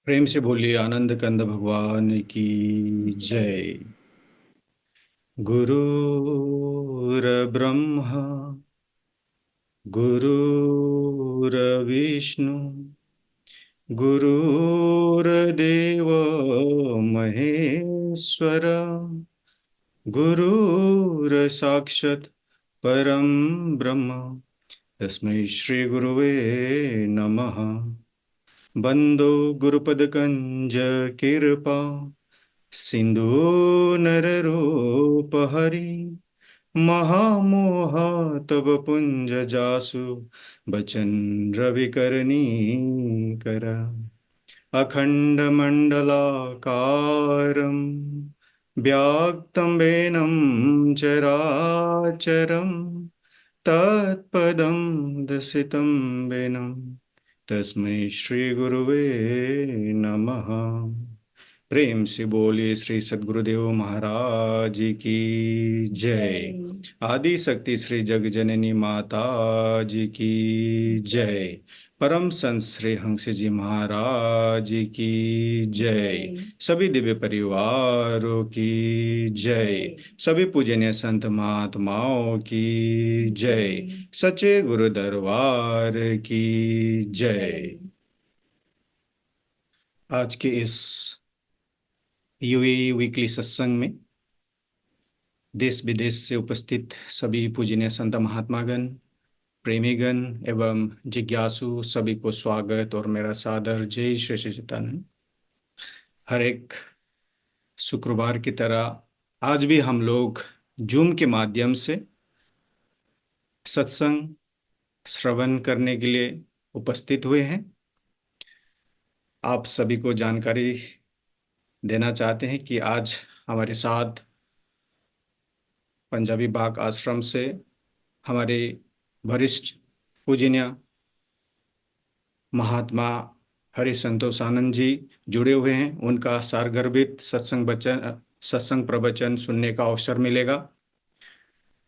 प्रेम से बोलिए आनंद कंद भगवान की जय। गुरुर्ब्रह्मा गुरुर्विष्णु गुरुर्देव महेश्वर गुरुर्साक्षात् परम ब्रह्म तस्मै श्री गुरुवे नमः। बंदो गुरुपदकंज कृपा सिंधु नररूपहरि महामोह तव पुंज जासु बचन रविकरणी कर अखंड मंडलाकारं व्याक्तं वेनं चराचरं तत्पदं दर्शितं वेनं तस्मै श्री गुरुवे नमः। प्रेम से बोलिए श्री सद्गुरुदेव महाराज की जय। आदि शक्ति श्री जग जननी माता जी की जय। परम संत श्री हंस जी महाराज की जय। सभी दिव्य परिवारों की जय। सभी पूजनीय संत महात्माओं की जय। सच्चे गुरु दरबार की जय। आज के इस यूएई वीकली सत्संग में देश विदेश से उपस्थित सभी पूजनीय संत महात्मागण, प्रेमीगण एवं जिज्ञासु सभी को स्वागत और मेरा सादर जय श्री सच्चिदानंद। हर एक शुक्रवार की तरह आज भी हम लोग जूम के माध्यम से सत्संग श्रवण करने के लिए उपस्थित हुए हैं। आप सभी को जानकारी देना चाहते हैं कि आज हमारे साथ पंजाबी बाग आश्रम से हमारे वरिष्ठ पूजनीय महात्मा हरि संतोष आनंद जी जुड़े हुए हैं। उनका सारगर्भित सत्संग प्रवचन सुनने का अवसर मिलेगा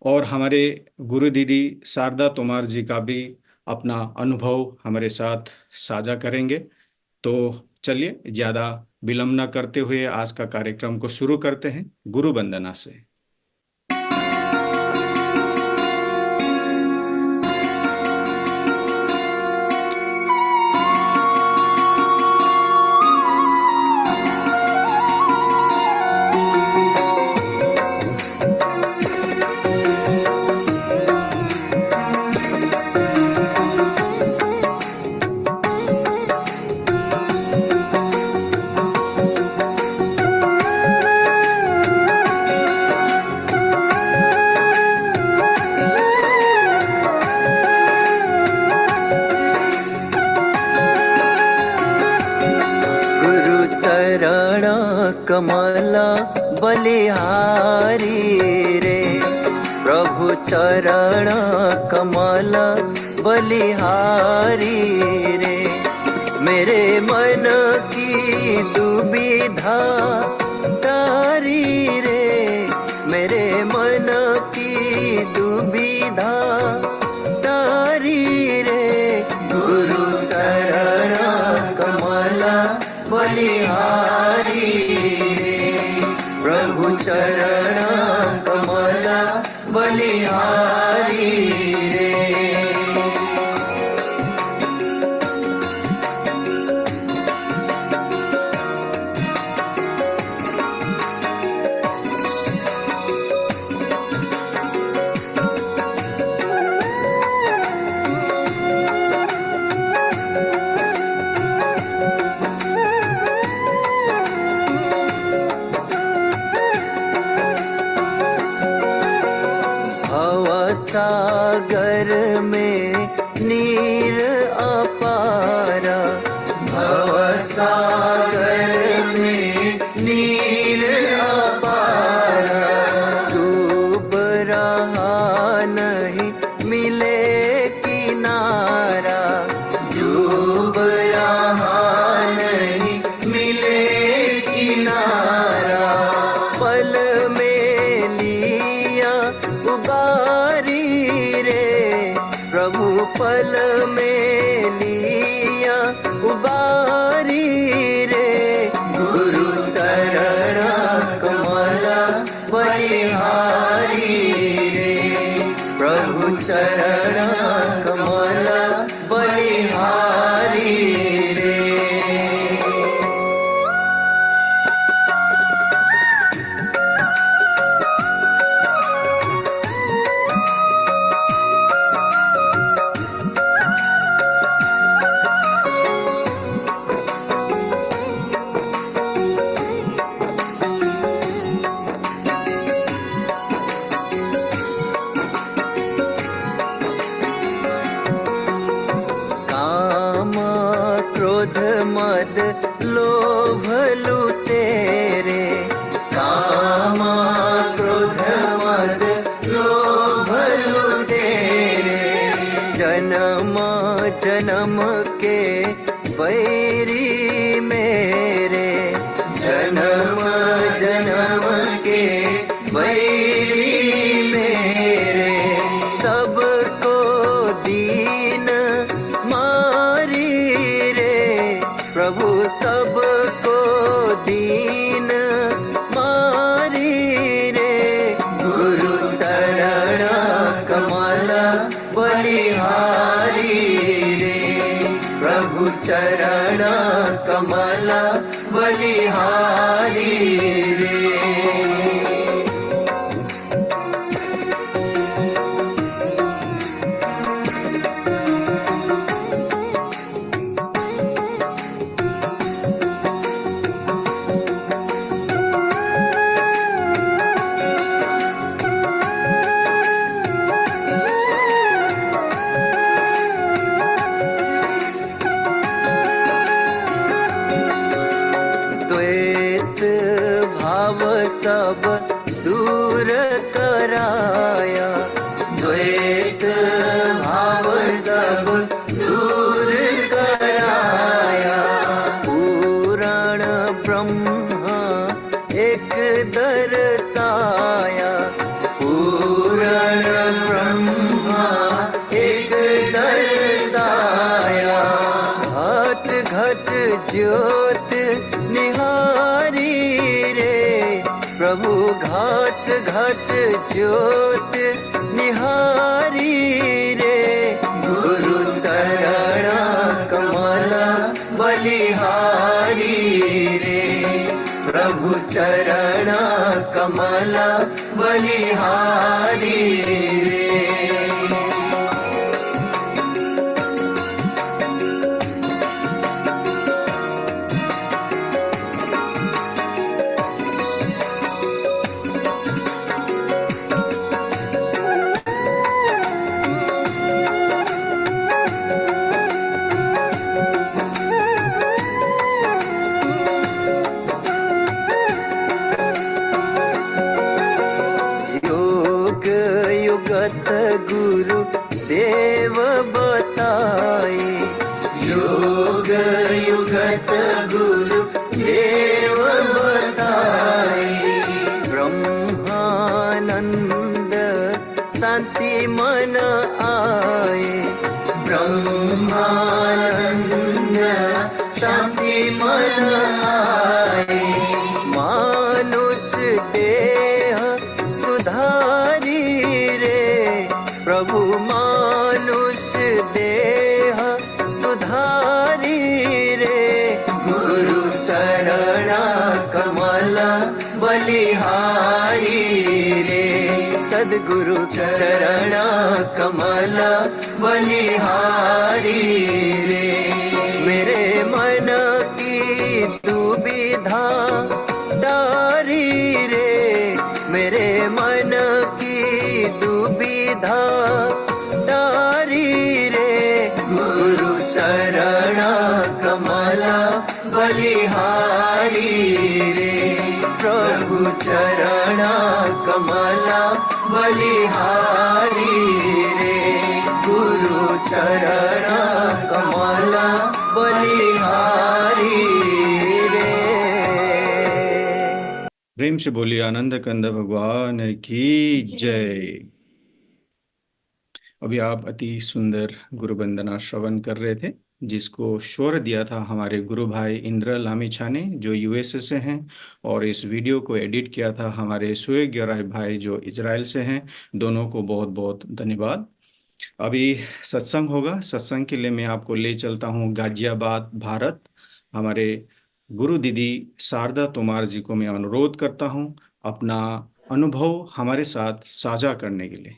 और हमारे गुरु दीदी शारदा तोमार जी का भी अपना अनुभव हमारे साथ साझा करेंगे। तो चलिए ज़्यादा विलंब न करते हुए आज का कार्यक्रम को शुरू करते हैं गुरु वंदना से। कमला बलिहारी रे प्रभु चरण कमल बलिहारी रे मेरे मन की दुविधा तारी रे मेरे मन की दुविधा तारी रे गुरु चरण कमल बलिहारी प्रभु चरण कमल बलिहारी रे। सागर में नीर अपारा भव सागर में नीर अपारा डूब रहा नहीं मिले किनारा डूब रहा नहीं मिले किनारा पल में लिया उबारी प्रभु पल में लिया उबारी रे भलु तेरे, काम क्रोध मद लोभ लुटेरे। जन्म जन्म के बैरी मेरे, जन्म जन्म के बैरी मेरे। सबको दीन मारी रे, प्रभु सबको दीन मारी रे। गुरु चरण कमल बलिहारी रे, प्रभु चरण कमल बलिहारी रे। द्वैत भाव सब दूर कराया, द्वैत भाव सब दूर कराया। पुराण ब्रह्मा एक दर्शाया, पुराण ब्रह्मा एक दर्शाया। घट घट ज्योत निहारी रे, प्रभु घट घट ज्योत निहारी रे। गुरु चरण कमल बलिहारी रे, प्रभु चरण कमल बलिहारी रे। योग युगत गुरु देव बताए, योग युगत गुरु देव बताए। ब्रह्मानंद शांति मन आए, ब्रह्मानंद शांति मन आए। मानुष देह सुधारी रे, प्रभु मानुष देह सुधारी रे। गुरु चरण कमल बलिहारी रे, सद्गुरु चरण कमल बलिहारी रे। मेरे मन की दुविधा टारी रे, मेरे मन की दुविधा टारी रे। गुरु चरण कमल बलिहारी रे, प्रभु चरण कमल बलिहारी रे। गुरु चरण कमल बलिहारी रे। प्रेम से बोलिए आनंद कंद भगवान की जय। अभी आप अति सुंदर गुरु वंदना श्रवण कर रहे थे, जिसको स्वर दिया था हमारे गुरु भाई इंद्र लामिछा ने, जो यूएसए से हैं, और इस वीडियो को एडिट किया था हमारे सुएग राय भाई, जो इजराइल से हैं। दोनों को बहुत बहुत धन्यवाद। अभी सत्संग होगा। सत्संग के लिए मैं आपको ले चलता हूँ गाजियाबाद, भारत। हमारे गुरु दीदी शारदा तोमार जी को मैं अनुरोध करता हूँ अपना अनुभव हमारे साथ साझा करने के लिए।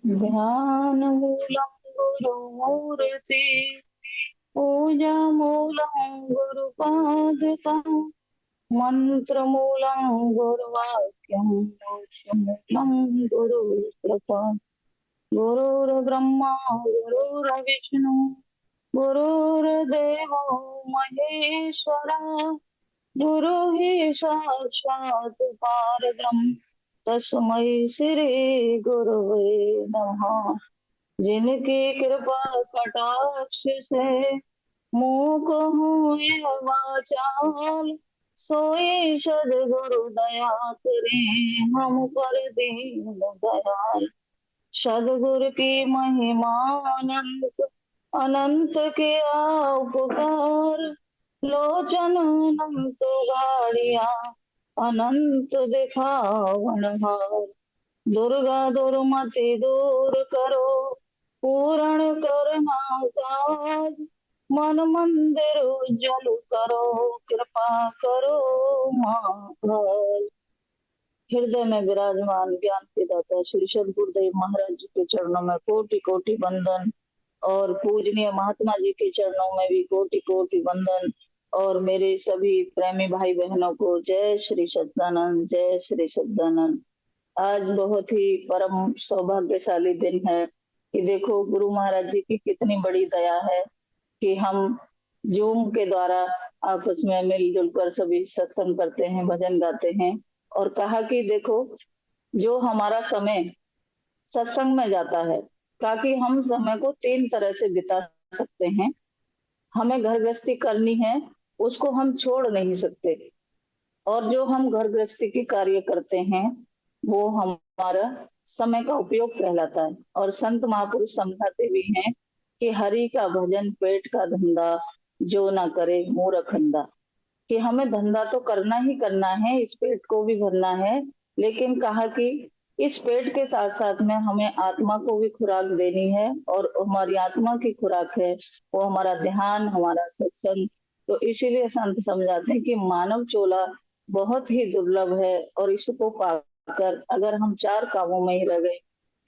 ध्यान मूलम गुरु मूर्ति, पूजा मूलम गुरु पादुकम्, मंत्र मूलम गुरु वाक्यम, मोक्ष मूलम गुरु कृपा। गुरुर्ब्रह्मा गुरुर्विष्णु गुरुर्देवो महेश्वरा, गुरु ही साक्षात् परब्रह्म तस्मै श्री गुरुवे नमः। जिनकी कृपा कटाक्ष से मूक हुए वाचाल, सोई सदगुरु दया करे हम पर दीन दयाल। सदगुरु की महिमा अनंत, अनंत किया उपकार, लोचन अनंत गाड़िया अनंत दिखावन हार। दुर्गा दुर्मति दूर करो, पूर्ण करना काज, मन मंदिर उज्जवल करो, कृपा करो महाकाल। हृदय में विराजमान ज्ञान के दाता श्री सद् गुरुदेव महाराज जी के चरणों में कोटि कोटि वंदन, और पूजनीय महात्मा जी के चरणों में भी कोटि कोटि वंदन, और मेरे सभी प्रेमी भाई बहनों को जय श्री सच्चिदानंद, जय श्री सच्चिदानंद। आज बहुत ही परम सौभाग्यशाली दिन है कि देखो गुरु महाराज जी की कितनी बड़ी दया है कि हम जूम के द्वारा आपस में मिलजुल कर सभी सत्संग करते हैं, भजन गाते हैं। और कहा कि देखो जो हमारा समय सत्संग में जाता है, ताकि हम समय को 3 तरह से बिता सकते हैं। हमें घर गृहस्थी करनी है, उसको हम छोड़ नहीं सकते, और जो हम घर गृहस्थी की कार्य करते हैं वो हमारा समय का उपयोग कहलाता है। और संत महापुरुष समझाते भी हैं कि हरि का भजन पेट का धंधा, जो ना करे मूर्ख अंधा। कि हमें धंधा तो करना ही करना है, इस पेट को भी भरना है, लेकिन कहा कि इस पेट के साथ साथ में हमें आत्मा को भी खुराक देनी है, और हमारी आत्मा की खुराक है वो हमारा ध्यान, हमारा सत्संग। तो इसीलिए संत समझाते हैं कि मानव चोला बहुत ही दुर्लभ है, और इसको पाकर अगर हम 4 कामों में ही रह गए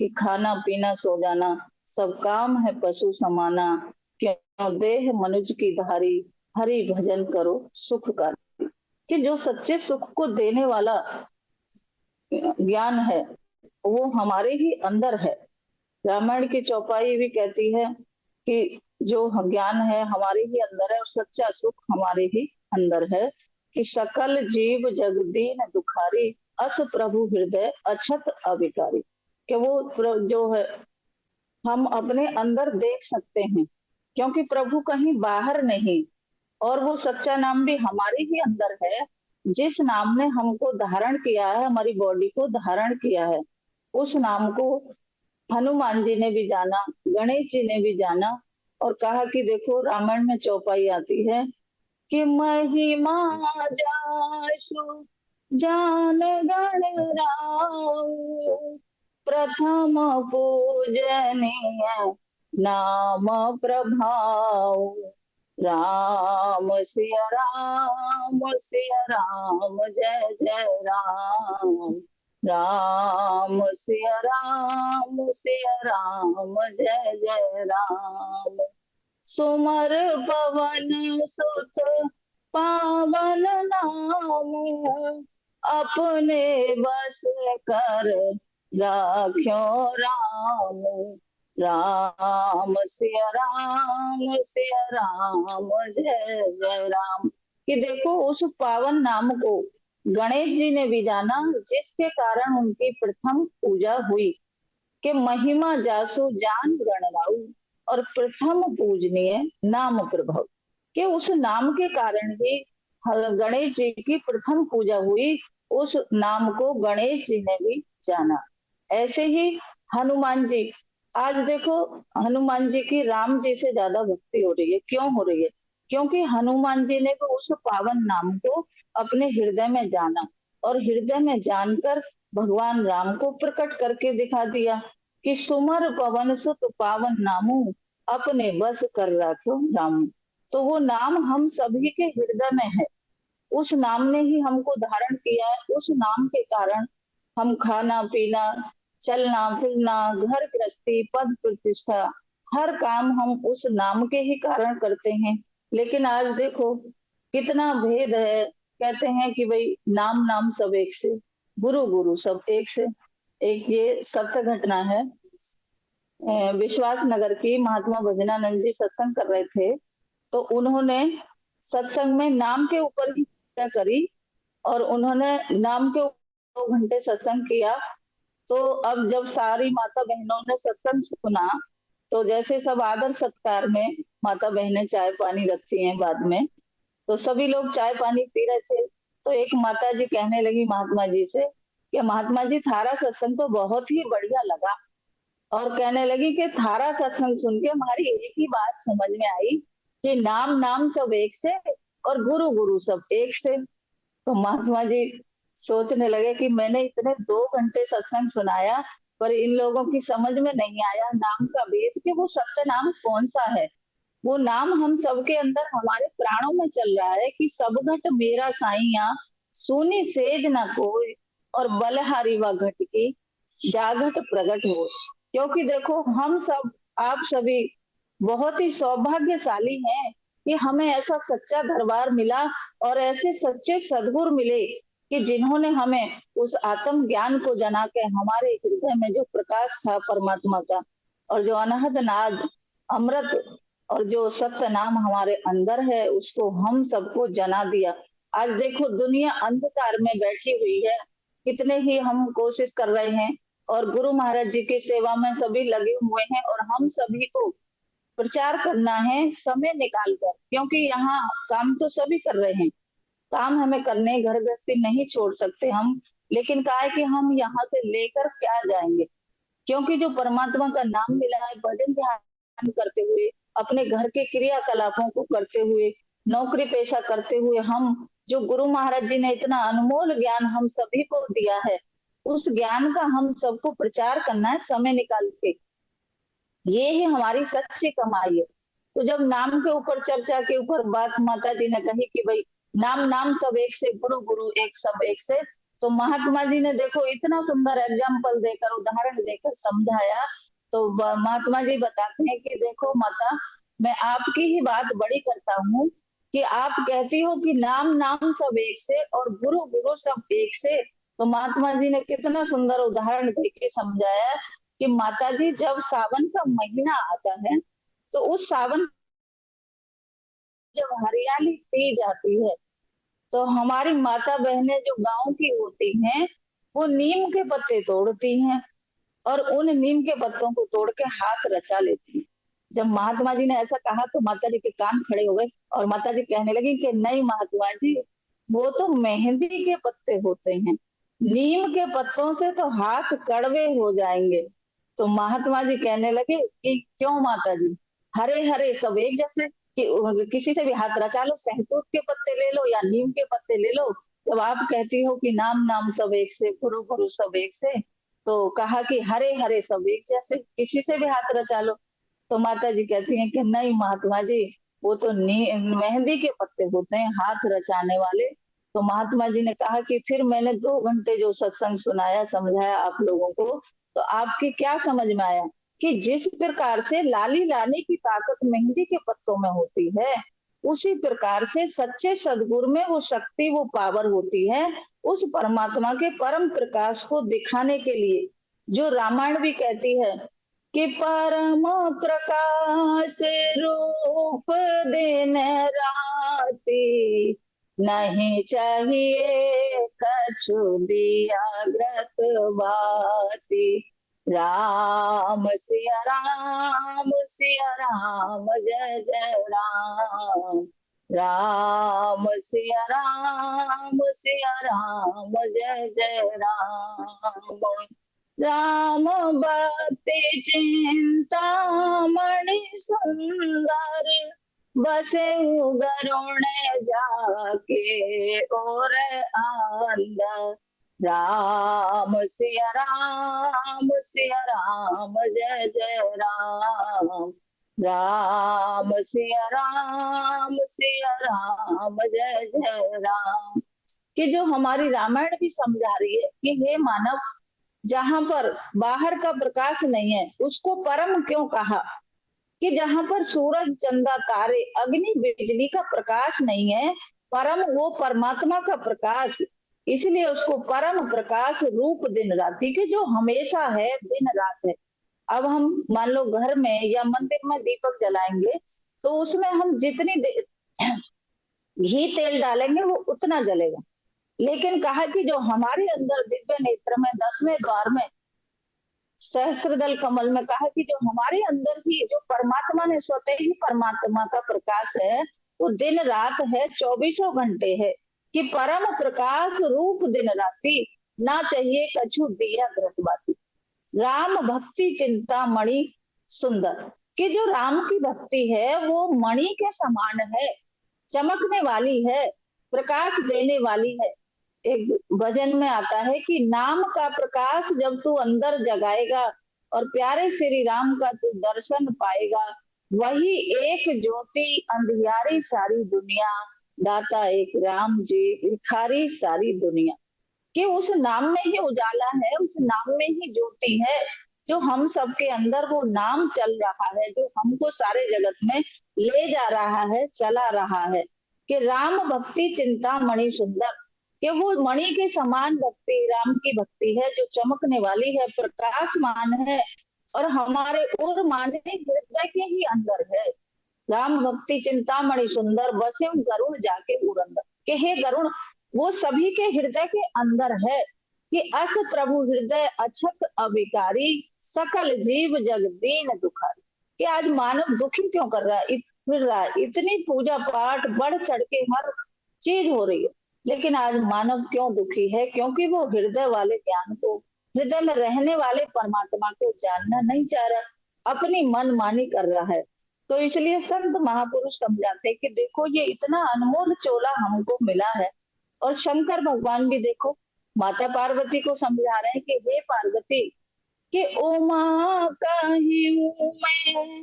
कि खाना पीना सो जाना, सब काम है पशु समाना, क्यों देह मनुज की धारी, हरि भजन करो सुख का। कि जो सच्चे सुख को देने वाला ज्ञान है वो हमारे ही अंदर है। रामायण की चौपाई भी कहती है कि जो ज्ञान है हमारे ही अंदर है, और सच्चा सुख हमारे ही अंदर है। कि सकल जीव जगदीन दुखारी, अस प्रभु हृदय अछत अविकारी। कि वो जो है हम अपने अंदर देख सकते हैं, क्योंकि प्रभु कहीं बाहर नहीं, और वो सच्चा नाम भी हमारे ही अंदर है। जिस नाम ने हमको धारण किया है, हमारी बॉडी को धारण किया है, उस नाम को हनुमान जी ने भी जाना, गणेश जी ने भी जाना। और कहा कि देखो रामायण में चौपाई आती है कि महिमा जासु जान गण राउ, प्रथम पूजनीय नाम प्रभाव। राम सिया राम, सिया राम जय जय राम, राम सिया राम, सिया राम जय जय राम। सुमर पवन सुत पावन नाम, अपने बस कर राख्यो राम। राम सिया राम, सिया राम जय जय राम। कि देखो उस पावन नाम को गणेश जी ने भी जाना, जिसके कारण उनकी प्रथम पूजा हुई। कि महिमा जासु जान गणराऊ, और प्रथम पूजनीय नाम प्रभव। कि उस नाम के कारण ही गणेश जी की प्रथम पूजा हुई, उस नाम को गणेश जी ने भी जाना। ऐसे ही हनुमान जी, आज देखो हनुमान जी की राम जी से ज्यादा भक्ति हो रही है। क्यों हो रही है? क्योंकि हनुमान जी ने भी उस पावन नाम को अपने हृदय में जाना, और हृदय में जानकर भगवान राम को प्रकट करके दिखा दिया कि सुमर पवन सुत पावन नामू, अपने बस कर राखो राम। तो वो नाम हम सभी के हृदय में है, उस नाम ने ही हमको धारण किया है। उस नाम के कारण हम खाना पीना, चलना फिरना, घर गृहस्थी, पद प्रतिष्ठा, हर काम हम उस नाम के ही कारण करते हैं। लेकिन आज देखो कितना भेद है। कहते हैं कि भाई नाम नाम सब एक से, गुरु गुरु सब एक से। एक ये सत्य घटना है, विश्वास नगर की महात्मा भजनानंद जी सत्संग कर रहे थे, तो उन्होंने सत्संग में नाम के ऊपर ही तपस्या करी और उन्होंने नाम के ऊपर 2 घंटे सत्संग किया। तो अब जब सारी माता बहनों ने सत्संग सुना, तो जैसे सब आदर सत्कार में माता बहनें चाय पानी रखती हैं बाद में, तो सभी लोग चाय पानी पी रहे थे। तो एक माता जी कहने लगी महात्मा जी से कि महात्मा जी, थारा सत्संग तो बहुत ही बढ़िया लगा। और कहने लगी कि थारा सत्संग सुन के हमारी एक ही बात समझ में आई कि नाम नाम सब एक से और गुरु गुरु सब एक से। तो महात्मा जी सोचने लगे कि मैंने इतने 2 घंटे सत्संग सुनाया, पर इन लोगों की समझ में नहीं आया नाम का भेद कि वो सत्य नाम कौन सा है। वो नाम हम सबके अंदर हमारे प्राणों में चल रहा है कि सब घट मेरा साईया, सुनी सेज ना कोई, और बलहारी व घट की जागट प्रकट हो। क्योंकि देखो हम सब, आप सभी बहुत ही सौभाग्यशाली हैं कि हमें ऐसा सच्चा दरबार मिला और ऐसे सच्चे सदगुरु मिले कि जिन्होंने हमें उस आत्म ज्ञान को जना के हमारे हृदय में जो प्रकाश था परमात्मा का, और जो अनहद नाद अमृत और जो सत्य नाम हमारे अंदर है, उसको हम सबको जना दिया। आज देखो दुनिया अंधकार में बैठी हुई है, कितने ही हम कोशिश कर रहे हैं और गुरु महाराज जी की सेवा में सभी लगे हुए हैं, और हम सभी को प्रचार करना है समय निकाल कर, क्योंकि यहाँ काम तो सभी कर रहे हैं, काम हमें करने, घर गृहस्थी नहीं छोड़ सकते हम। लेकिन कहा है कि हम यहाँ से लेकर क्या जाएंगे, क्योंकि जो परमात्मा का नाम मिला है, भजन ध्यान करते हुए, अपने घर के क्रियाकलापों को करते हुए, नौकरी पेशा करते हुए, हम जो गुरु महाराज जी ने इतना अनमोल ज्ञान हम सभी को दिया है, उस ज्ञान का हम सबको प्रचार करना है समय निकाल के। ये ही हमारी सच्ची कमाई है। तो जब नाम के ऊपर, चर्चा के ऊपर बात माता जी ने कही कि भाई नाम नाम सब एक से, गुरु गुरु एक सब एक से, तो महात्मा जी ने देखो इतना सुंदर एग्जाम्पल देकर, उदाहरण देकर समझाया। तो महात्मा जी बताते हैं कि देखो माता, मैं आपकी ही बात बड़ी करता हूँ कि आप कहती हो कि नाम नाम सब एक से और गुरु गुरु सब एक से। तो महात्मा जी ने कितना सुंदर उदाहरण देके समझाया कि माता जी, जब सावन का महीना आता है तो उस सावन जब हरियाली सी जाती है, तो हमारी माता बहनें जो गांव की होती हैं, वो नीम के पत्ते तोड़ती हैं और उन नीम के पत्तों को तोड़ के हाथ रचा लेती हैं। जब महात्मा जी ने ऐसा कहा तो माता जी के कान खड़े हो गए और माता जी कहने लगी कि नहीं महात्मा जी, वो तो मेहंदी के पत्ते होते हैं, नीम के पत्तों से तो हाथ कड़वे हो जाएंगे। तो महात्मा जी कहने लगे कि क्यों माता जी, हरे हरे सब एक जैसे, कि किसी से भी हाथ रचा लो, सहतूत के पत्ते ले लो या नीम के पत्ते ले लो। जब आप कहती हो कि नाम नाम सब एक से, गुरु गुरु सब एक से, तो कहा कि हरे हरे सब एक जैसे, किसी से भी हाथ रचा लो। तो माता जी कहती हैं कि नहीं महात्मा जी, वो तो मेहंदी के पत्ते होते हैं हाथ रचाने वाले। तो महात्मा जी ने कहा कि फिर मैंने 2 घंटे जो सत्संग सुनाया, समझाया आप लोगों को, तो आपकी क्या समझ में आया कि जिस प्रकार से लाली लाने की ताकत मेहंदी के पत्तों में होती है, उसी प्रकार से सच्चे सदगुरु में वो शक्ति, वो पावर होती है, उस परमात्मा के परम प्रकाश को दिखाने के लिए। जो रामायण भी कहती है कि परम प्रकाश रूप दिन राति, नहीं चाहिए कछु दिया ग्रत बाती। राम सिया राम सिया राम, जय जय राम, राम सिया राम, जय जय राम। राम भक्ति चिंतामणि सुंदर, बसे गरुण जाके और अंदर। राम सिया राम, जय जय राम, राम सिया राम, जय जय राम। कि जो हमारी रामायण भी समझा रही है कि हे मानव, जहां पर बाहर का प्रकाश नहीं है उसको परम क्यों कहा, कि जहां पर सूरज चंदा तारे अग्नि बिजली का प्रकाश नहीं है, परम वो परमात्मा का प्रकाश, इसलिए उसको परम प्रकाश रूप दिन राति, के जो हमेशा है, दिन रात है। अब हम मान लो घर में या मंदिर में दीपक जलाएंगे, तो उसमें हम जितनी देर घी तेल डालेंगे वो उतना जलेगा। लेकिन कहा कि जो हमारे अंदर दिव्य नेत्र में 10वें द्वार में सहस्त्रदल कमल में कहा कि जो हमारे अंदर ही जो परमात्मा ने स्वतः ही परमात्मा का प्रकाश है, वो दिन रात है, 24 घंटे है, कि परम प्रकाश रूप दिन राति, ना चाहिए कछु दिया ग्रत बाती। राम भक्ति चिंता मणि सुंदर, कि जो राम की भक्ति है वो मणि के समान है, चमकने वाली है, प्रकाश देने वाली है। एक भजन में आता है कि नाम का प्रकाश जब तू अंदर जगाएगा और प्यारे श्री राम का तू दर्शन पाएगा, वही एक ज्योति अंधियारी सारी दुनिया, दाता एक राम जी भिखारी सारी दुनिया। कि उस नाम में ही उजाला है, उस नाम में ही ज्योति है, जो हम सबके अंदर वो नाम चल रहा है, जो हमको सारे जगत में ले जा रहा है, चला रहा है। कि राम भक्ति चिंता मणि सुंदर, कि वो मणि के समान भक्ति राम की भक्ति है, जो चमकने वाली है, प्रकाशमान है, और हमारे उर माने हृदय के ही अंदर है। राम भक्ति चिंतामणि सुंदर, बसे गरुण जाके उरंदर, के हे गरुण वो सभी के हृदय के अंदर है। कि अस प्रभु हृदय अछत अविकारी, सकल जीव जग दीन दुखारी। कि आज मानव दुखी क्यों कर रहा है, फिर रहा है, इतनी पूजा पाठ बढ़ चढ़ के हर चीज हो रही है, लेकिन आज मानव क्यों दुखी है? क्योंकि वो हृदय वाले ज्ञान को, हृदय में रहने वाले परमात्मा को जानना नहीं चाह रहा, अपनी मन मानी कर रहा है। तो इसलिए संत महापुरुष समझाते हैं कि देखो ये इतना अनमोल चोला हमको मिला है। और शंकर भगवान भी देखो माता पार्वती को समझा रहे हैं कि हे पार्वती, कि उमा कहीं मैं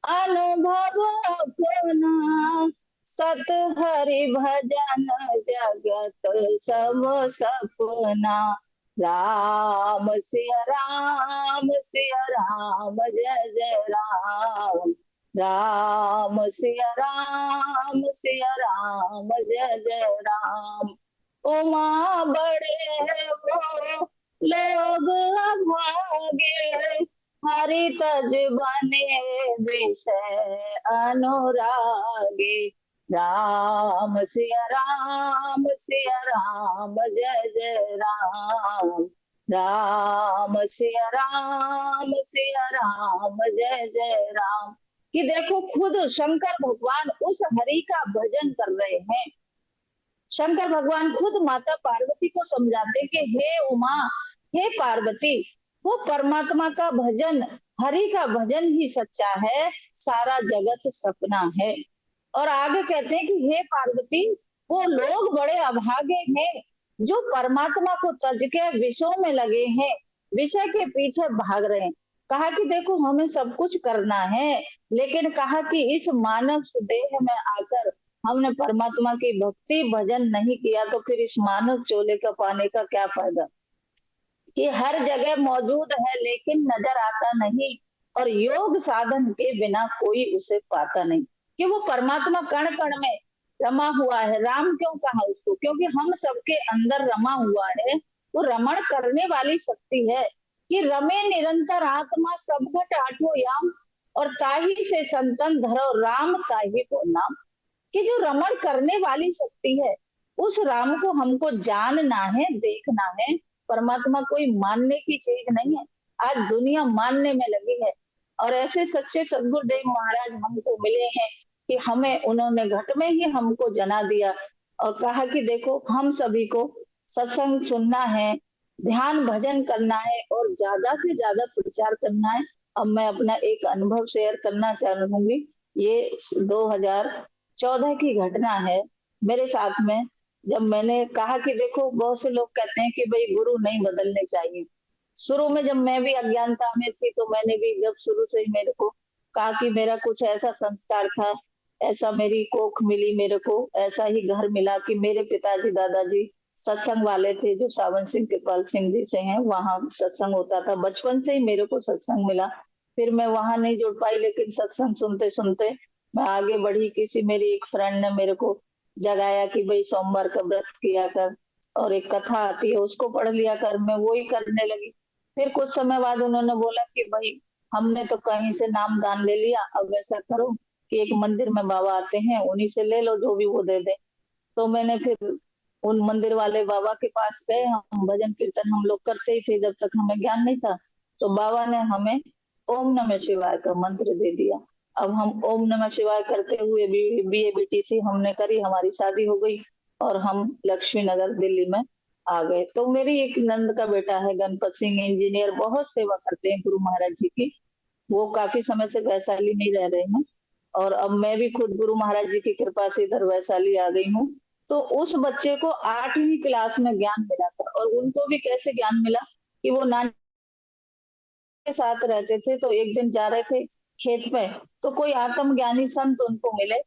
अनुभव अपना, सत हरि भजन जगत सब सपना। राम सिया राम सिया राम, जय जय राम। राम सिया राम जय जय राम। उमा बड़े वो लोग अभागे, हरि तज बने विषय अनुरागे। राम सिया राम जय जय राम। राम सिया राम जय जय राम। कि देखो खुद शंकर भगवान उस हरि का भजन कर रहे हैं। शंकर भगवान खुद माता पार्वती को समझाते कि हे उमा, हे पार्वती, वो परमात्मा का भजन, हरि का भजन ही सच्चा है, सारा जगत सपना है। और आगे कहते हैं कि हे पार्वती, वो लोग बड़े अभागे हैं जो परमात्मा को तज के विषयों में लगे हैं, विषय के पीछे भाग रहे हैं। कहा कि देखो हमें सब कुछ करना है, लेकिन कहा कि इस मानव देह में आकर हमने परमात्मा की भक्ति भजन नहीं किया तो फिर इस मानव चोले का पाने का क्या फायदा। कि हर जगह मौजूद है लेकिन नजर आता नहीं, और योग साधन के बिना कोई उसे पाता नहीं। कि वो परमात्मा कण कण में रमा हुआ है। राम क्यों कहा उसको? क्योंकि हम सबके अंदर रमा हुआ है, वो रमण करने वाली शक्ति है। कि रमे निरंतर आत्मा सब घट आठों याम, और ताही से संतन धरो राम ताही को नाम। कि जो रमण करने वाली शक्ति है, उस राम को हमको जानना है, देखना है। परमात्मा कोई मानने की चीज नहीं है, आज दुनिया मानने में लगी है। और ऐसे सच्चे सदगुरुदेव महाराज हमको मिले हैं कि हमें उन्होंने घट में ही हमको जना दिया और कहा कि देखो हम सभी को सत्संग सुनना है, ध्यान भजन करना है और ज्यादा से ज्यादा प्रचार करना है। अब मैं अपना एक अनुभव शेयर करना चाहूंगी। ये 2014 की घटना है मेरे साथ में, जब मैंने कहा कि देखो बहुत से लोग कहते हैं कि भाई गुरु नहीं बदलने चाहिए। शुरू में जब मैं भी अज्ञानता में थी तो मैंने भी जब शुरू से ही मेरे को कहा कि मेरा कुछ ऐसा संस्कार था, ऐसा मेरी कोख मिली, मेरे को ऐसा ही घर मिला कि मेरे पिताजी दादाजी सत्संग वाले थे जो सावन सिंह कृपाल सिंह जी से हैं, वहां सत्संग होता था। बचपन से ही मेरे को सत्संग मिला। फिर मैं वहां नहीं जुड़ पाई, लेकिन सत्संग सुनते सुनते मैं आगे बढ़ी। किसी मेरी एक फ्रेंड ने मेरे को जगाया कि भाई सोमवार का व्रत किया कर और एक कथा आती है उसको पढ़ लिया कर। मैं वो ही करने लगी। फिर कुछ समय बाद उन्होंने बोला कि भाई हमने तो कहीं से नाम दान ले लिया, अब ऐसा करो कि एक मंदिर में बाबा आते हैं उन्हीं से ले लो जो भी वो दे दे। तो मैंने फिर उन मंदिर वाले बाबा के पास गए। हम भजन कीर्तन हम लोग करते ही थे जब तक हमें ज्ञान नहीं था। तो बाबा ने हमें ओम नमः शिवाय का मंत्र दे दिया। अब हम ओम नमः शिवाय करते हुए बीए बीटीसी हमने करी, हमारी शादी हो गई और हम लक्ष्मी नगर दिल्ली में आ गए। तो मेरी एक नंद का बेटा है गणपत सिंह, इंजीनियर, बहुत सेवा करते हैं गुरु महाराज जी की। वो काफी समय से वैशाली में ही रह रहे हैं और अब मैं भी खुद गुरु महाराज जी की कृपा से इधर वैशाली आ गई हूँ। तो उस बच्चे को 8वीं क्लास में ज्ञान मिला था और उनको भी कैसे ज्ञान मिला कि वो नानी के साथ रहते थे। तो एक दिन जा रहे थे खेत में, तो कोई आत्मज्ञानी संत उनको मिले।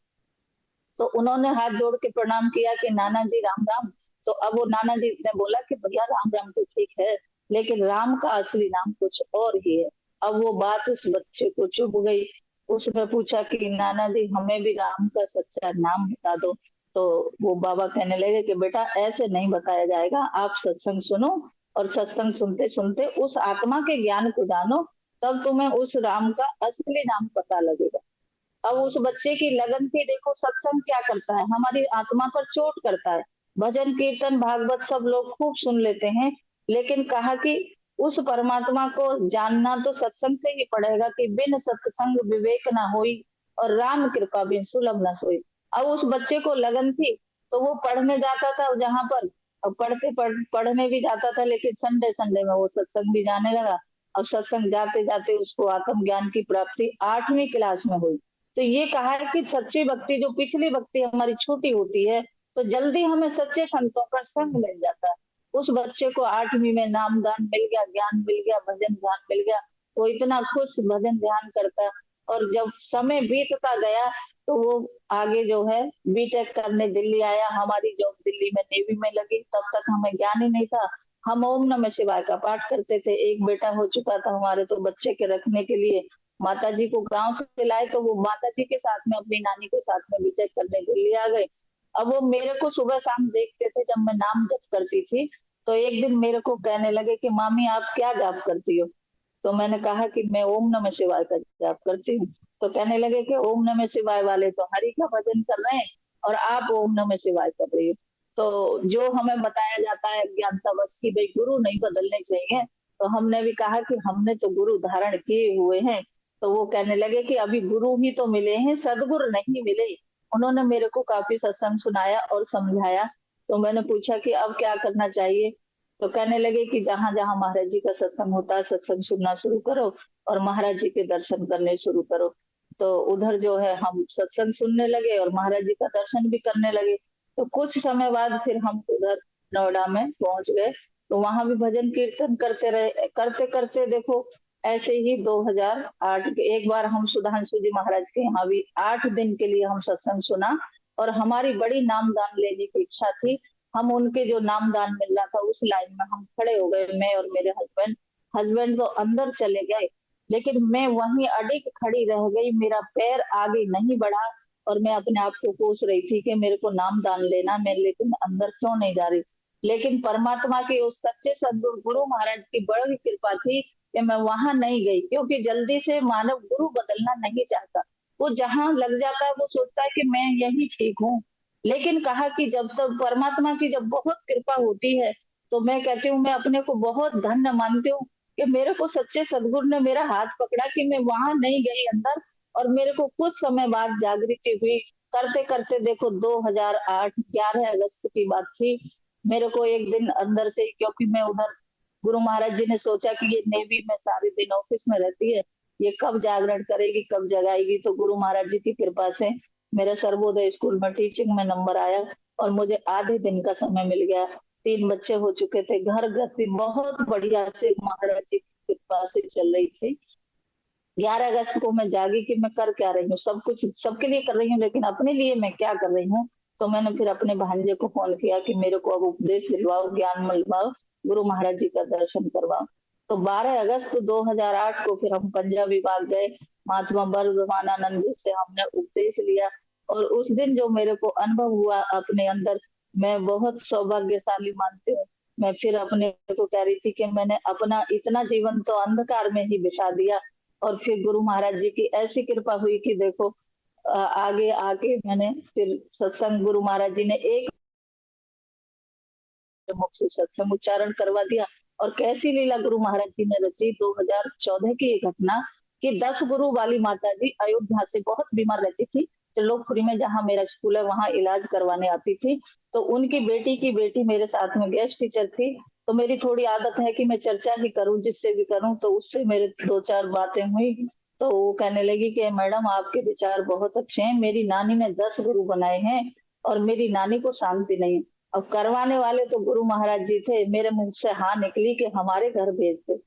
तो उन्होंने हाथ जोड़ के प्रणाम किया कि नाना जी राम राम। तो अब वो नाना जी ने बोला कि भैया राम राम तो ठीक है, लेकिन राम का असली नाम कुछ और ही है। अब वो बात उस बच्चे को चुभ गई। उसने पूछा कि नाना जी हमें भी राम का सच्चा नाम बता दो। तो वो बाबा कहने लगे कि बेटा ऐसे नहीं बताया जाएगा, आप सत्संग सुनो और सत्संग सुनते सुनते उस आत्मा के ज्ञान को जानो, तब तुम्हें उस राम का असली नाम पता लगेगा। अब उस बच्चे की लगन थी। देखो सत्संग क्या करता है, हमारी आत्मा पर चोट करता है। भजन कीर्तन भागवत सब लोग खूब सुन लेते हैं, लेकिन कहा कि उस परमात्मा को जानना तो सत्संग से ही पड़ेगा कि बिन सत्संग विवेक ना होई और राम कृपा बिन सुलभ न सोई। अब उस बच्चे को लगन थी तो वो पढ़ने जाता था जहां पर, अब पढ़ने भी जाता था, लेकिन संडे संडे में वो सत्संग भी जाने लगा। अब सत्संग जाते जाते उसको आत्मज्ञान की प्राप्ति 8वीं क्लास में हुई। तो ये कहा है कि सच्ची भक्ति, जो पिछली भक्ति हमारी छूटी होती है, तो जल्दी हमें सच्चे संतों का संग मिल जाता है। उस बच्चे को 8वीं में नामदान मिल गया, ज्ञान मिल गया, भजन ध्यान मिल गया। वो इतना खुश भजन ध्यान करता। और जब समय बीतता गया तो वो आगे जो है बीटेक करने दिल्ली आया। हमारी जॉब दिल्ली में नेवी में लगी। तब तक हमें ज्ञान ही नहीं था। हम ओम नमः शिवाय का पाठ करते थे। एक बेटा हो चुका था हमारे, तो बच्चे के रखने के लिए माता जी को गांव से लाए, तो वो माता जी के साथ में अपनी नानी के साथ में बीटेक करने दिल्ली आ गए। अब वो मेरे को सुबह शाम देखते थे जब मैं नाम जप करती थी। तो एक दिन मेरे को कहने लगे कि मामी आप क्या जाप करती हो। तो मैंने कहा कि मैं ओम नमः शिवाय का जाप करती हूँ। तो कहने लगे कि ओम नमः शिवाय वाले तो हरि का भजन कर रहे हैं और आप ओम नमः शिवाय कर रही हो। तो जो हमें बताया जाता है अज्ञानता बस की, भाई गुरु नहीं बदलने चाहिए। तो हमने भी कहा कि हमने तो गुरु धारण किए हुए हैं। तो वो कहने लगे कि अभी गुरु ही तो मिले हैं, सदगुरु नहीं मिले। उन्होंने मेरे को काफी सत्संग सुनाया और समझाया। तो मैंने पूछा कि अब क्या करना चाहिए। तो कहने लगे कि जहां जहां महाराज जी का सत्संग होता है सत्संग सुनना शुरू करो और महाराज जी के दर्शन करने शुरू करो। तो उधर जो है हम सत्संग सुनने लगे और महाराज जी का दर्शन भी करने लगे। तो कुछ समय बाद फिर हम उधर नोएडा में पहुंच गए। तो वहां भी भजन कीर्तन करते रहे, करते करते देखो ऐसे ही 2008 के एक बार हम सुधांशु जी महाराज के यहाँ भी 8 दिन के लिए हम सत्संग सुना। और हमारी बड़ी नामदान लेने की इच्छा थी। हम उनके जो नामदान मिल रहा था उस लाइन में हम खड़े हो गए, मैं और मेरे हस्बैंड। हस्बैंड तो अंदर चले गए, लेकिन मैं वहीं अडिग खड़ी रह गई। मेरा पैर आगे नहीं बढ़ा और मैं अपने आप को कोस रही थी कि मेरे को नामदान लेना, मैं लेकिन अंदर क्यों नहीं जा रही। लेकिन परमात्मा के उस सच्चे सद्गुरु गुरु महाराज की बड़ी कृपा थी कि मैं वहां नहीं गई, क्योंकि जल्दी से मानव गुरु बदलना नहीं चाहता। वो जहां लग जाता है वो सोचता है कि मैं यही ठीक हूँ। लेकिन कहा कि जब तक परमात्मा की जब बहुत कृपा होती है, तो मैं कहती हूँ मैं अपने को बहुत धन्य मानती हूँ कि मेरे को सच्चे सदगुरु ने मेरा हाथ पकड़ा कि मैं वहां नहीं गई अंदर। और मेरे को कुछ समय बाद जागृति हुई। करते करते देखो 2008 11 अगस्त की बात थी। मेरे को एक दिन अंदर से, क्योंकि मैं उधर गुरु महाराज जी ने सोचा कि ये नेवी में सारे दिन ऑफिस में रहती है, ये कब जागरण करेगी कब जगाएगी। तो गुरु महाराज जी की कृपा से मेरा सर्वोदय स्कूल में टीचिंग में नंबर आया और मुझे आधे दिन का समय मिल गया। 3 बच्चे हो चुके थे, घर गृहस्थी बहुत बढ़िया से महाराज जी की कृपा से चल रही थी। 11 अगस्त को मैं जागी कि मैं कर क्या रही हूँ, सब कुछ सबके लिए कर रही हूँ, लेकिन अपने लिए मैं क्या कर रही हूँ। तो मैंने फिर अपने भांजे को फोन किया कि मेरे को अब उपदेश दिलवाओ, ज्ञान मिलवाओ, गुरु महाराज जी का दर्शन करवाओ। तो 12 अगस्त 2008 को फिर हम पंजाब विभाग गए। महात्मा वर्धमानानंद जी से हमने उपदेश लिया। और उस दिन जो मेरे को अनुभव हुआ अपने अंदर, मैं बहुत सौभाग्यशाली मानती हूँ। मैं फिर अपने को कह रही थी कि मैंने अपना इतना जीवन तो अंधकार में ही बिता दिया। और फिर गुरु महाराज जी की ऐसी कृपा हुई कि देखो आगे आके मैंने फिर सत्संग गुरु महाराज जी ने एक मुख से सत्संग उच्चारण करवा दिया। और कैसी लीला गुरु महाराज जी ने रची, 2014 की ये घटना कि 10 गुरु वाली माता जी अयोध्या से बहुत बीमार रहती थी, त्रिलोकपुरी में जहाँ मेरा स्कूल है वहां इलाज करवाने आती थी। तो उनकी बेटी की बेटी मेरे साथ में गेस्ट टीचर थी। तो मेरी थोड़ी आदत है कि मैं चर्चा ही करूं, जिससे भी करूं। तो उससे मेरे 2-4 बातें हुई। तो वो कहने लगी कि मैडम आपके विचार बहुत अच्छे हैं, मेरी नानी ने 10 गुरु बनाए हैं और मेरी नानी को शांति नहीं। अब करवाने वाले तो गुरु महाराज जी थे, मेरे मुंह से हाँ निकली कि हमारे घर भेज दो।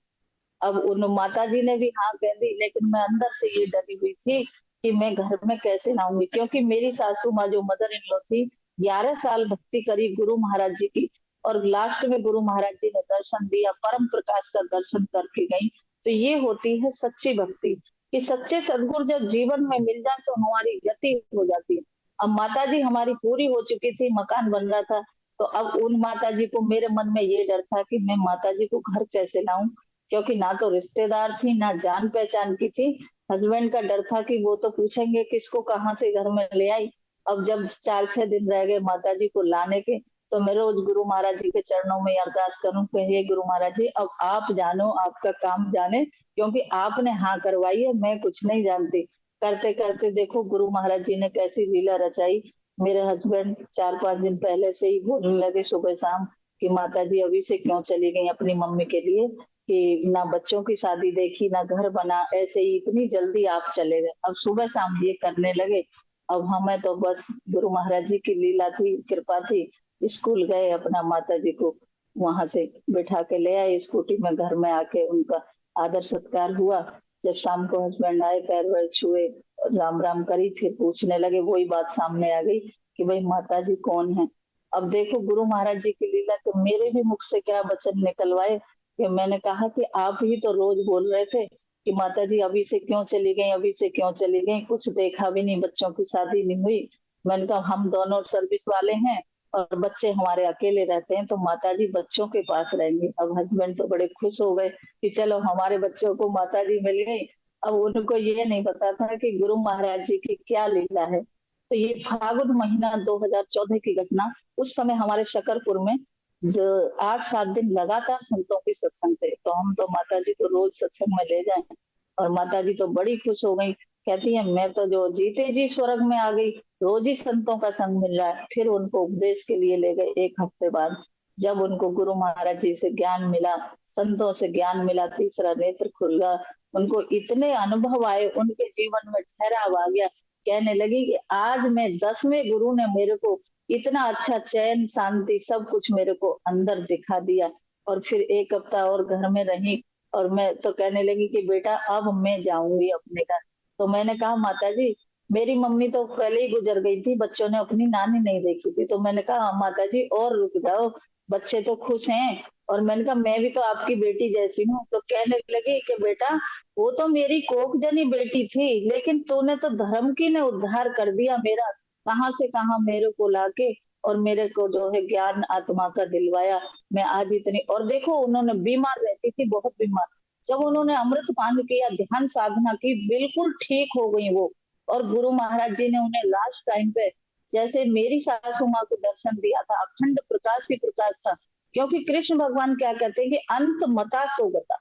अब उन माता जी ने भी हाँ कह दी, लेकिन मैं अंदर से ये डरी हुई थी कि मैं घर में कैसे लाऊंगी, क्योंकि मेरी सासू माँ जो मदर इन लॉ थी, 11 साल भक्ति करी गुरु महाराज जी की। और लास्ट में गुरु महाराज जी ने दर्शन दिया, परम प्रकाश का दर्शन करके गई। तो ये होती है सच्ची भक्ति, कि सच्चे सदगुरु जब जीवन में मिल जाए तो हमारी गति हो जाती है। अब माता जी हमारी पूरी हो चुकी थी, मकान बन रहा था। तो अब उन माता जी को, मेरे मन में ये डर था कि मैं माता जी को घर कैसे लाऊं, क्योंकि ना तो रिश्तेदार थी ना जान पहचान की थी। हस्बैंड का डर था कि वो तो पूछेंगे किसको कहाँ से घर में ले आई। अब जब 4-6 दिन रह गए माता जी को लाने के, तो मैं रोज गुरु महाराज जी के चरणों में अरदास करूं कि हे गुरु महाराज जी, अब आप जानो, आपका काम जाने, क्योंकि आपने हाँ करवाई है, मैं कुछ नहीं जानती। करते करते देखो गुरु महाराज जी ने कैसी लीला रचाई। मेरे हस्बैंड 4-5 दिन पहले से ही बोलने लगे सुबह शाम कि माता जी अभी से क्यों चली गई अपनी मम्मी के लिए, कि ना बच्चों की शादी देखी ना घर बना, ऐसे ही इतनी जल्दी आप चले गए। अब सुबह शाम ये करने लगे। अब हमें तो बस गुरु महाराज जी की लीला थी, कृपा थी। स्कूल गए, अपना माता जी को वहां से बिठा के ले आए स्कूटी में, घर में आके उनका आदर सत्कार हुआ। जब शाम को हस्बैंड आए, पैर वैर छुए, राम राम करी, फिर पूछने लगे, वही बात सामने आ गई कि भाई माता जी कौन है। अब देखो गुरु महाराज जी की लीला, तो मेरे भी मुख से क्या वचन निकलवाए कि मैंने कहा कि आप ही तो रोज बोल रहे थे कि माता जी अभी से क्यों चली गई, अभी से क्यों चली गई, कुछ देखा भी नहीं, बच्चों की शादी नहीं हुई। मैंने कहा हम दोनों सर्विस वाले हैं और बच्चे हमारे अकेले रहते हैं, तो माता जी बच्चों के पास रहेंगे। अब हस्बैंड तो बड़े खुश हो गए कि चलो हमारे बच्चों को माता जी मिल गई। अब उनको ये नहीं पता था कि गुरु महाराज जी की क्या लीला है। तो ये फागुन महीना 2014 की घटना, उस समय हमारे शकरपुर में जो 8-7 दिन लगातार संतों के सत्संग थे। तो हम तो माता जी को रोज सत्संग में ले जाए, और माता जी तो बड़ी खुश हो गई, कहती है मैं तो जो जीते जी स्वर्ग में आ गई, रोज ही संतों का संग मिल रहा है। फिर उनको उपदेश के लिए ले गए 1 हफ्ते बाद। जब उनको गुरु महाराज जी से ज्ञान मिला, संतों से ज्ञान मिला, तीसरा नेत्र खुल गया, उनको इतने अनुभव आए, उनके जीवन में ठहराव आ गया। कहने लगी कि आज मैं 10वें गुरु ने मेरे को इतना अच्छा चैन शांति सब कुछ मेरे को अंदर दिखा दिया। और फिर 1 हफ्ता और घर में रही, और मैं तो कहने लगी कि बेटा अब मैं जाऊंगी अपने घर। तो मैंने कहा माता जी, मेरी मम्मी तो पहले ही गुजर गई थी, बच्चों ने अपनी नानी नहीं देखी थी। तो मैंने कहा माता जी और रुक जाओ, बच्चे तो खुश हैं, और मैंने कहा मैं भी तो आपकी बेटी जैसी हूँ। तो कहने लगी कि बेटा वो तो मेरी कोख जनी बेटी थी, लेकिन तूने तो धर्म की ने उद्धार कर दिया मेरा, कहाँ से कहाँ मेरे को लाके और मेरे को जो है ज्ञान आत्मा का दिलवाया। मैं आज इतनी, और देखो उन्होंने बीमार रहती थी, बहुत बीमार, जब उन्होंने अमृत पान किया, ध्यान साधना की, बिल्कुल ठीक हो गई वो। और गुरु महाराज जी ने उन्हें लास्ट टाइम पे, जैसे मेरी सासू माँ को दर्शन दिया था, अखंड प्रकाश ही प्रकाश था। क्योंकि कृष्ण भगवान क्या कहते हैं कि अंत मता सोगता,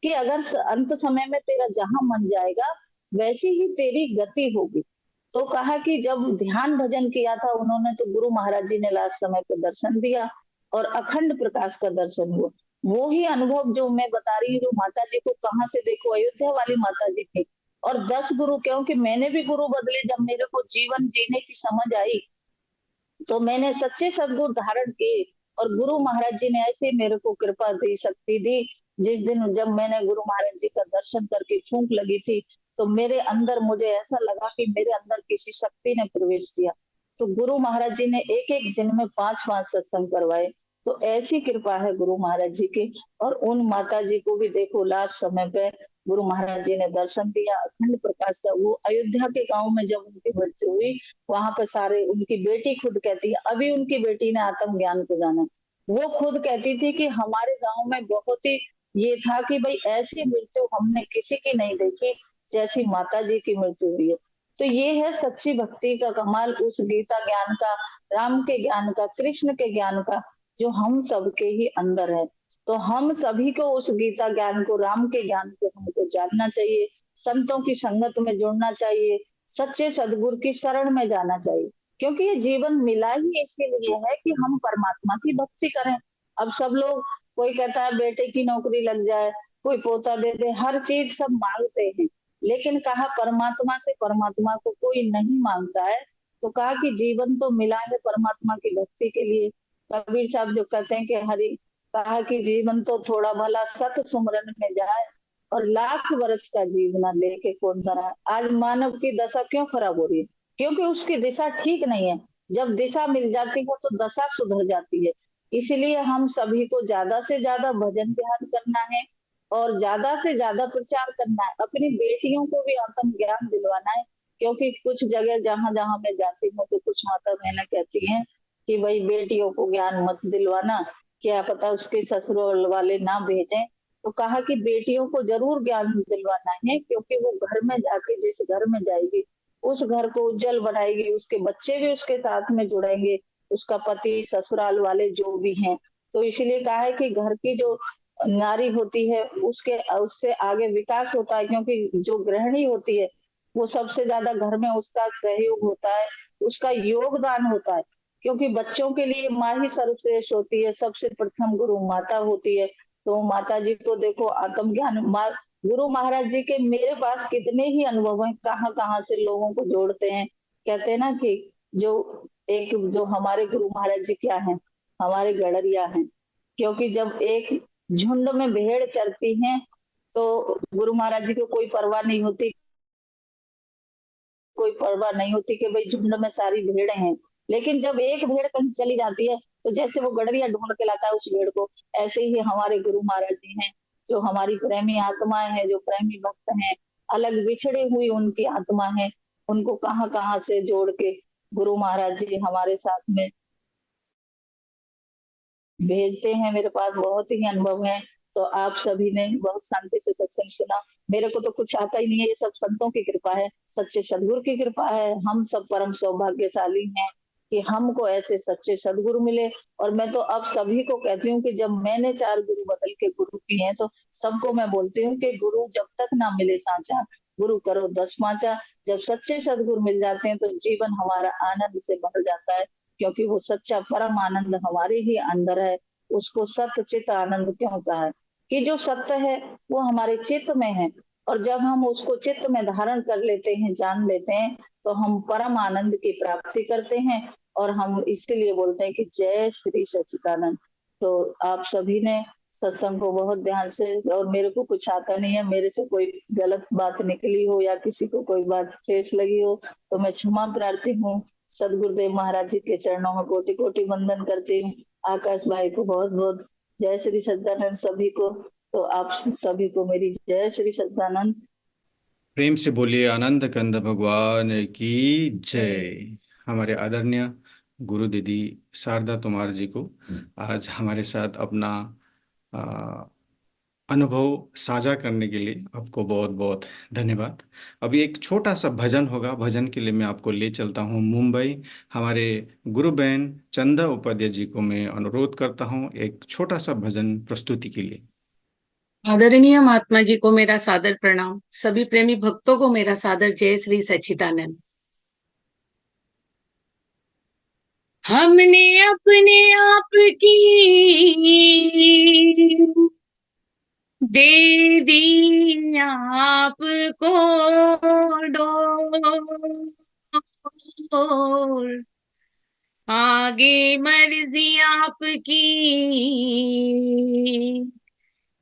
कि अगर अंत समय में तेरा जहां मन जाएगा वैसी ही तेरी गति होगी। तो कहा कि जब ध्यान भजन किया था उन्होंने, तो गुरु महाराज जी ने लास्ट समय पे दर्शन दिया और अखंड प्रकाश का दर्शन हुआ। वो ही अनुभव जो मैं बता रही हूँ, माता जी को कहाँ से, देखो अयोध्या वाली माता जी थी। और 10 गुरु, क्योंकि मैंने भी गुरु बदले, जब मेरे को जीवन जीने की समझ आई तो मैंने सच्चे सदगुरु धारण किए। और गुरु महाराज जी ने ऐसे मेरे को कृपा दी, शक्ति दी। जिस दिन जब मैंने गुरु महाराज जी का दर्शन करके फूंक लगी थी, तो मेरे अंदर मुझे ऐसा लगा कि मेरे अंदर किसी शक्ति ने प्रवेश किया। तो गुरु महाराज जी ने एक एक दिन में 5-5 सत्संग करवाए। तो ऐसी कृपा है गुरु महाराज जी की। और उन माता जी को भी देखो लास्ट समय पे गुरु महाराज जी ने दर्शन दिया, अखंड प्रकाश का। वो अयोध्या के गांव में जब उनकी मृत्यु हुई, वहां पे सारे, उनकी बेटी खुद कहती है, अभी उनकी बेटी ने आत्म ज्ञान को जाना, वो खुद कहती थी कि हमारे गांव में बहुत ही ये था कि भाई ऐसी मृत्यु हमने किसी की नहीं देखी जैसी माता जी की मृत्यु हुई है। तो ये है सच्ची भक्ति का कमाल, उस गीता ज्ञान का, राम के ज्ञान का, कृष्ण के ज्ञान का। जो हम सबके ही अंदर है। तो हम सभी को उस गीता ज्ञान को, राम के ज्ञान को हमको जानना चाहिए, संतों की संगत में जुड़ना चाहिए, सच्चे सदगुरु की शरण में जाना चाहिए। क्योंकि ये जीवन मिला ही इसीलिए है कि हम परमात्मा की भक्ति करें। अब सब लोग, कोई कहता है बेटे की नौकरी लग जाए, कोई पोता दे दे, हर चीज सब मांगते हैं, लेकिन कहा परमात्मा से परमात्मा को कोई नहीं मांगता है। तो कहा कि जीवन तो मिला है परमात्मा की भक्ति के लिए। कबीर साहब जो कहते हैं कि हरि, कहा कि जीवन तो थोड़ा भला सत सुमरन में जाए, और लाख वर्ष का जीवना लेके कौन सा रहा। आज मानव की दशा क्यों खराब हो रही है? क्योंकि उसकी दिशा ठीक नहीं है। जब दिशा मिल जाती है तो दशा सुधर जाती है। इसीलिए हम सभी को ज्यादा से ज्यादा भजन ध्यान करना है, और ज्यादा से ज्यादा प्रचार करना है। अपनी बेटियों को भी आत्म ज्ञान दिलवाना है। क्योंकि कुछ जगह जहां जहां मैं जाती हूँ तो कुछ माता बहनें कहती हैं कि भाई बेटियों को ज्ञान मत दिलवाना, क्या पता उसके ससुराल वाले ना भेजें। तो कहा कि बेटियों को जरूर ज्ञान दिलवाना है, क्योंकि वो घर में जाके जिस घर में जाएगी उस घर को उज्जवल बनाएगी, उसके बच्चे भी उसके साथ में जुड़ेंगे, उसका पति, ससुराल वाले जो भी हैं। तो इसलिए कहा है कि घर की जो नारी होती है उसके, उससे आगे विकास होता है। क्योंकि जो गृहिणी होती है वो सबसे ज्यादा घर में उसका सहयोग होता है, उसका योगदान होता है। क्योंकि बच्चों के लिए माँ ही सर्वश्रेष्ठ होती है, सबसे प्रथम गुरु माता होती है। तो माता जी को देखो आत्म ज्ञान, गुरु महाराज जी के मेरे पास कितने ही अनुभव हैं, कहाँ कहाँ से लोगों को जोड़ते हैं। कहते हैं ना कि जो एक, जो हमारे गुरु महाराज जी क्या है, हमारे गड़रिया हैं। क्योंकि जब एक झुंड में भेड़ चरती हैं तो गुरु महाराज जी को कोई परवाह नहीं होती, कोई परवाह नहीं होती कि भाई झुंड में सारी भेड़ें हैं। लेकिन जब एक भेड़ कहीं चली जाती है तो जैसे वो गड़रिया ढूंढ के लाता है उस भेड़ को, ऐसे ही हमारे गुरु महाराज जी हैं, जो हमारी प्रेमी आत्माएं हैं, जो प्रेमी भक्त हैं, अलग बिछड़े हुई उनकी आत्मा है, उनको कहाँ कहाँ से जोड़ के गुरु महाराज जी हमारे साथ में भेजते हैं। मेरे पास बहुत ही अनुभव है। तो आप सभी ने बहुत शांति से सत्संग सुना। मेरे को तो कुछ आता ही नहीं है, ये सब संतों की कृपा है, सच्चे सदगुरु की कृपा है। हम सब परम सौभाग्यशाली हैं कि हमको ऐसे सच्चे सदगुरु मिले। और मैं तो अब सभी को कहती हूँ कि जब मैंने 4 गुरु बदल के गुरु किए हैं तो सबको मैं बोलती हूँ कि गुरु जब तक ना मिले साचा, गुरु करो 10 पांचा। जब सच्चे सदगुरु मिल जाते हैं तो जीवन हमारा आनंद से भर जाता है। क्योंकि वो सच्चा परम आनंद हमारे ही अंदर है। उसको सत्य चित आनंद क्यों कहा है? कि जो सत्य है वो हमारे चित्त में है। और जब हम उसको चित्त में धारण कर लेते हैं, जान लेते हैं, तो हम परम आनंद की प्राप्ति करते हैं। और हम इसीलिए बोलते हैं कि जय श्री सच्चिदानंद। तो आप सभी ने सत्संग को बहुत ध्यान से, और मेरे को कुछ आता नहीं है, मेरे से कोई गलत बात निकली हो या किसी को कोई बात ठेस लगी हो तो मैं क्षमा प्रार्थी हूँ। सदगुरुदेव महाराज जी के चरणों में कोटि कोटि वंदन करती हूँ। आकाश भाई को बहुत बहुत जय श्री सच्चिदानंद, सभी को। तो आप सभी को मेरी जय श्री सच्चिदानंद। प्रेम से बोलिए आनंद कंद भगवान की जय। हमारे आदरणीय गुरु दीदी शारदा तोमार जी को आज हमारे साथ अपना आ, अनुभव साझा करने के लिए आपको बहुत बहुत धन्यवाद। अभी एक छोटा सा भजन होगा, भजन के लिए मैं आपको ले चलता हूँ मुंबई। हमारे गुरु बहन चंदा उपाध्याय जी को मैं अनुरोध करता हूँ एक छोटा सा भजन प्रस्तुति के लिए। आदरणीय महात्मा जी को मेरा सादर प्रणाम। सभी प्रेमी भक्तों को मेरा सादर जय श्री सच्चिदानंद। हमने अपने आप की दे दी आपको डोर, आगे मर्जी आपकी,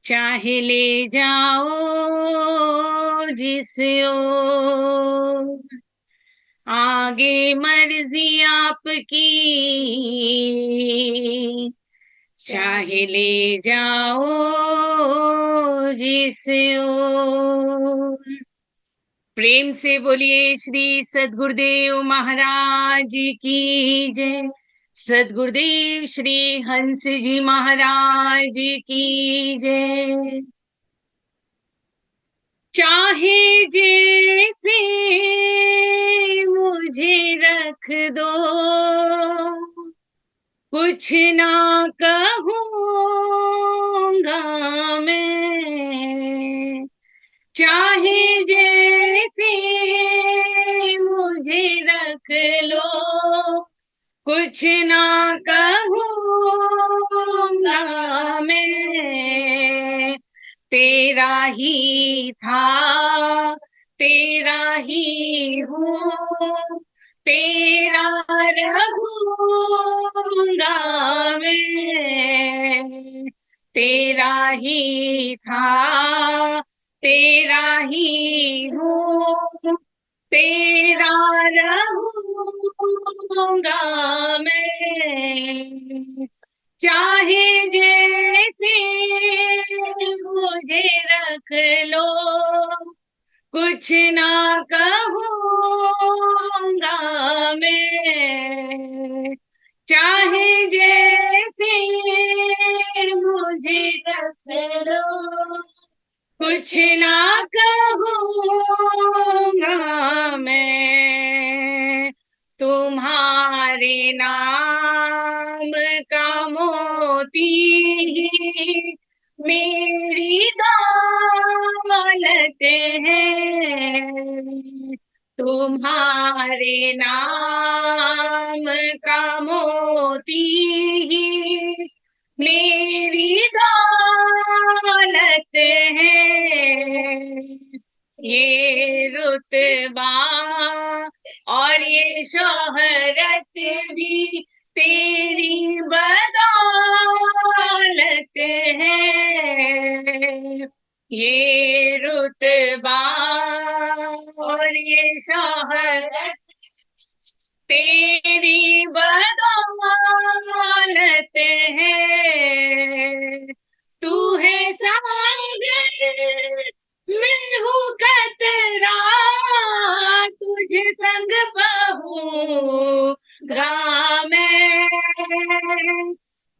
चाहे ले जाओ जिस ओर, आगे मर्जी आपकी, चाहे ले जाओ जिस ओर। प्रेम से बोलिए श्री सद्गुरुदेव महाराज की जय। सद्गुरुदेव श्री हंस जी महाराज की जय। चाहे जैसे मुझे रख दो, कुछ ना कहूँगा मैं, चाहे जैसे मुझे रख लो। कुछ ना कहूँगा मैं, तेरा ही था, तेरा ही हूँ, तेरा रहूंगा मैं। तेरा ही था, तेरा ही हूँ, तेरा रहूंगा मैं। चाहे जैसे मुझे रख लो, कुछ ना कहूँगा मैं। चाहे जैसे मुझे रख लो, कुछ ना कहूँगा मैं। तुम्हारे नाम का मोती ही मेरी दौलत है। तुम्हारे नाम का मोती ही मेरी दौलत है। ये रुतबा और ये शोहरत भी तेरी बदौलत है। ये रुतबा और ये शोहरत तेरी बदौलत है। तू है सागर, मैं हूँ कतरा, तुझे संग बहूंगा मैं।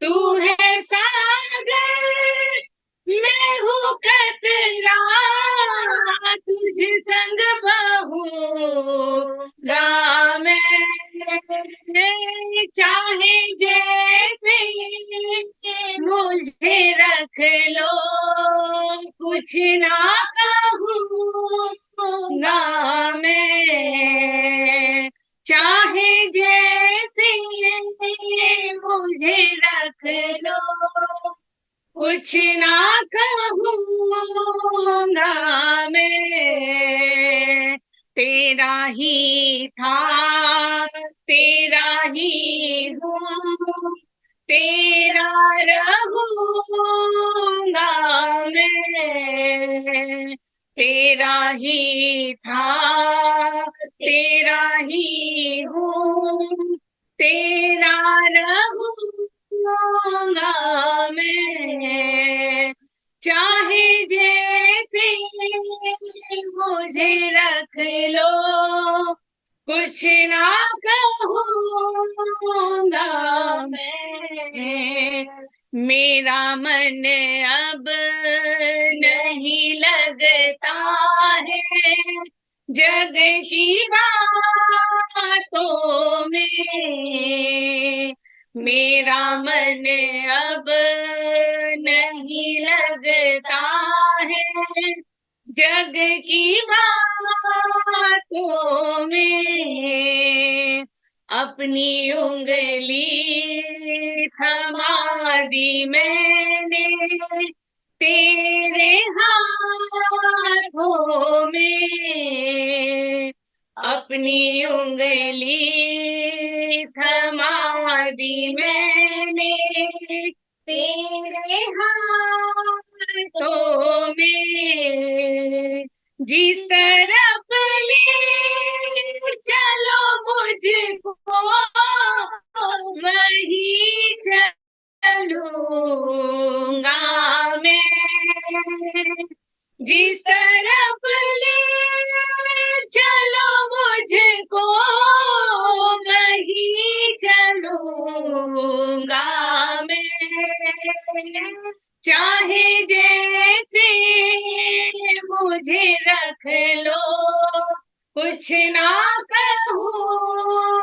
तू है सागर, मैं हूँ कतरा, तुझे संग बहूंगा मैं। चाहे जैसे मुझे रख लो, कुछ ना कहूँगा मैं। चाहे जैसे मुझे रख लो, कुछ ना कहूँगा मैं। तेरा ही था, तेरा ही हूँ, तेरा रहूंगा मैं। तेरा ही था, तेरा ही हूँ, तेरा रहूंगा मैं। चाहे जैसे मुझे रख लो, कुछ ना कहूँगा मैं। मेरा मन अब नहीं लगता है जग की बातों में। मेरा मन अब नहीं लगता है जग की बातों में। अपनी उंगली थमा दी मैंने तेरे हाथों में। अपनी उंगली थमा दी मैंने तेरे हाथों में। जिस तरफ ले चलो मुझको, वही चलूंगा मैं। जिस तरफ ले चलो मुझको, वही चलूंगा मैं। चाहे जैसे मुझे रख लो, कुछ ना कहूँगा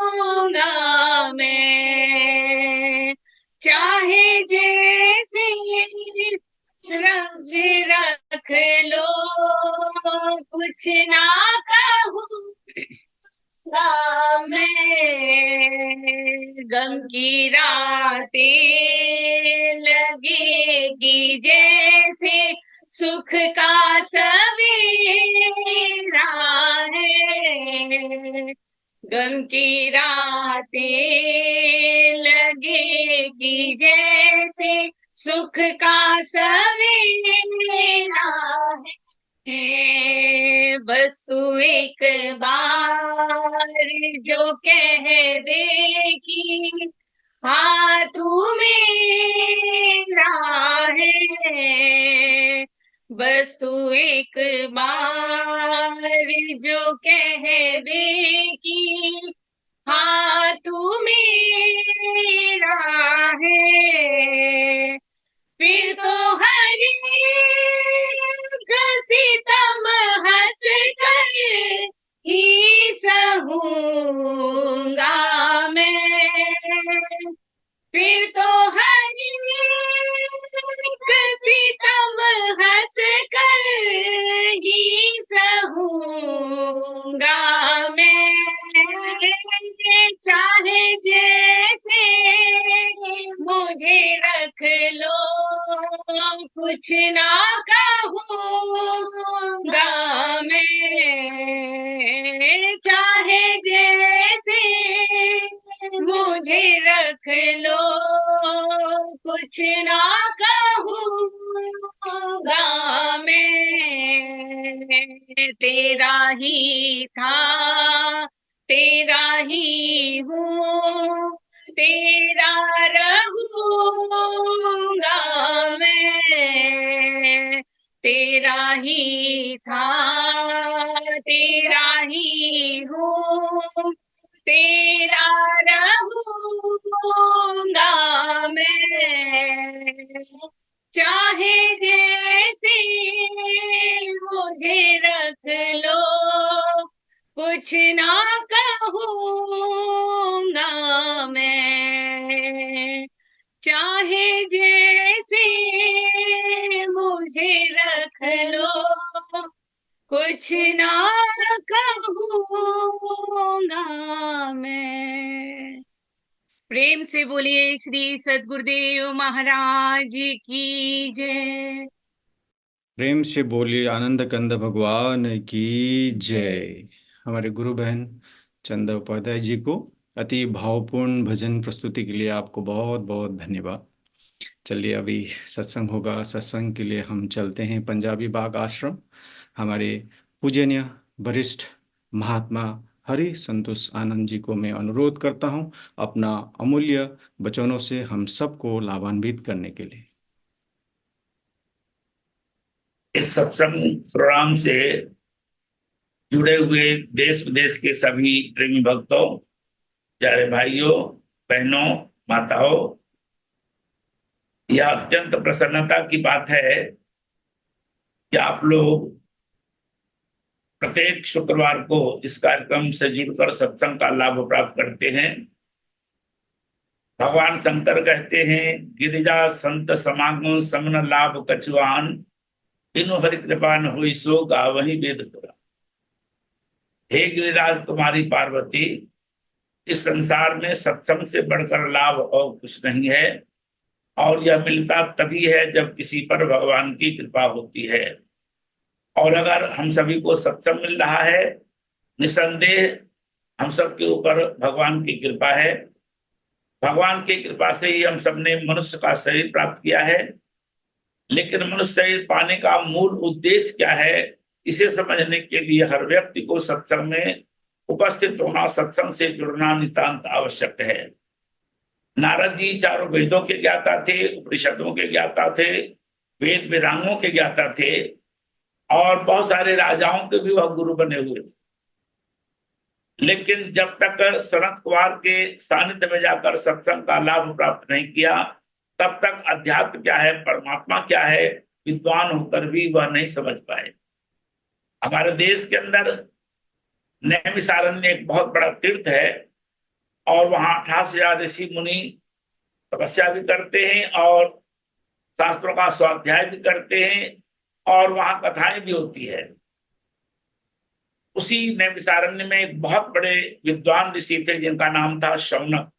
मैं। चाहे जैसे रंग रख लो, कुछ ना कहूँगा मैं। गम की रातें लगेगी जैसे सुख का सवेरा है। गम की रातें लगेगी जैसे सुख का सवेरा है। बस तू एक बार जो कह दे कि हाँ तू मेरा है। बस तू एक बार जो कह दे कि हाँ तू मेरा है, फिर तो हर एक सितम हंस कर ही सहूंगा मैं। फिर तो हर एक सितम हंस कर ही सहूंगा मैं। चाहे जैसे मुझे रख लो, कुछ ना कहूँगा मैं। चाहे जैसे मुझे रख लो, कुछ ना कहूँगा मैं। तेरा ही था, तेरा ही हूँ, तेरा रहूंगा मैं। तेरा ही था, तेरा ही हूँ, तेरा रहूंगा मैं। चाहे जैसे मुझे रख लो, कुछ ना कहूँगा मैं। चाहे जैसे मुझे रख लो, कुछ ना कहूँगा मैं। प्रेम से बोलिए श्री सद्गुरुदेव महाराज की जय। प्रेम से बोलिए आनंद कंद भगवान की जय। हमारे गुरु बहन चंदा उपाध्याय जी को अति भावपूर्ण भजन प्रस्तुति के लिए आपको बहुत बहुत धन्यवाद। चलिए अभी सत्संग होगा। सत्संग के लिए हम चलते हैं पंजाबी बाग आश्रम। हमारे पूजनीय वरिष्ठ महात्मा हरि संतोष आनंद जी को मैं अनुरोध करता हूं अपना अमूल्य वचनों से हम सबको लाभान्वित करने के लिए। इस सत्संग प्रोग्राम से जुड़े हुए देश विदेश के सभी प्रेमी भक्तों, प्यारे भाइयों, बहनों, माताओं, यह अत्यंत प्रसन्नता की बात है कि आप लोग प्रत्येक शुक्रवार को इस कार्यक्रम से जुड़कर सत्संग का लाभ प्राप्त करते हैं। भगवान शंकर कहते हैं, गिरिजा संत समागम समन लाभ कछुआन, इन हरि कृपान हुई सो गावहि वेद पुराण। हे गिरिराज कुमारी पार्वती, इस संसार में सत्संग से बढ़कर लाभ और कुछ नहीं है, और यह मिलता तभी है जब किसी पर भगवान की कृपा होती है। और अगर हम सभी को सत्संग मिल रहा है, निसंदेह हम सब के ऊपर भगवान की कृपा है। भगवान की कृपा से ही हम सबने मनुष्य का शरीर प्राप्त किया है। लेकिन मनुष्य शरीर पाने का मूल उद्देश्य क्या है, इसे समझने के लिए हर व्यक्ति को सत्संग में उपस्थित होना, सत्संग से जुड़ना नितांत आवश्यक है। नारद जी चारों वेदों के ज्ञाता थे, उपनिषदों के ज्ञाता थे, वेद वेदांगों के ज्ञाता थे, और बहुत सारे राजाओं के भी वह गुरु बने हुए थे। लेकिन जब तक सनत कुमार के सानिध्य में जाकर सत्संग का लाभ प्राप्त नहीं किया, तब तक अध्यात्म क्या है, परमात्मा क्या है, विद्वान होकर भी वह नहीं समझ पाए। हमारे देश के अंदर नैमिषारण्य एक बहुत बड़ा तीर्थ है, और वहां 28,000 ऋषि मुनि तपस्या भी करते हैं और शास्त्रों का स्वाध्याय भी करते हैं और वहां कथाएं भी होती है। उसी नैमिषारण्य में एक बहुत बड़े विद्वान ऋषि थे जिनका नाम था शौनक।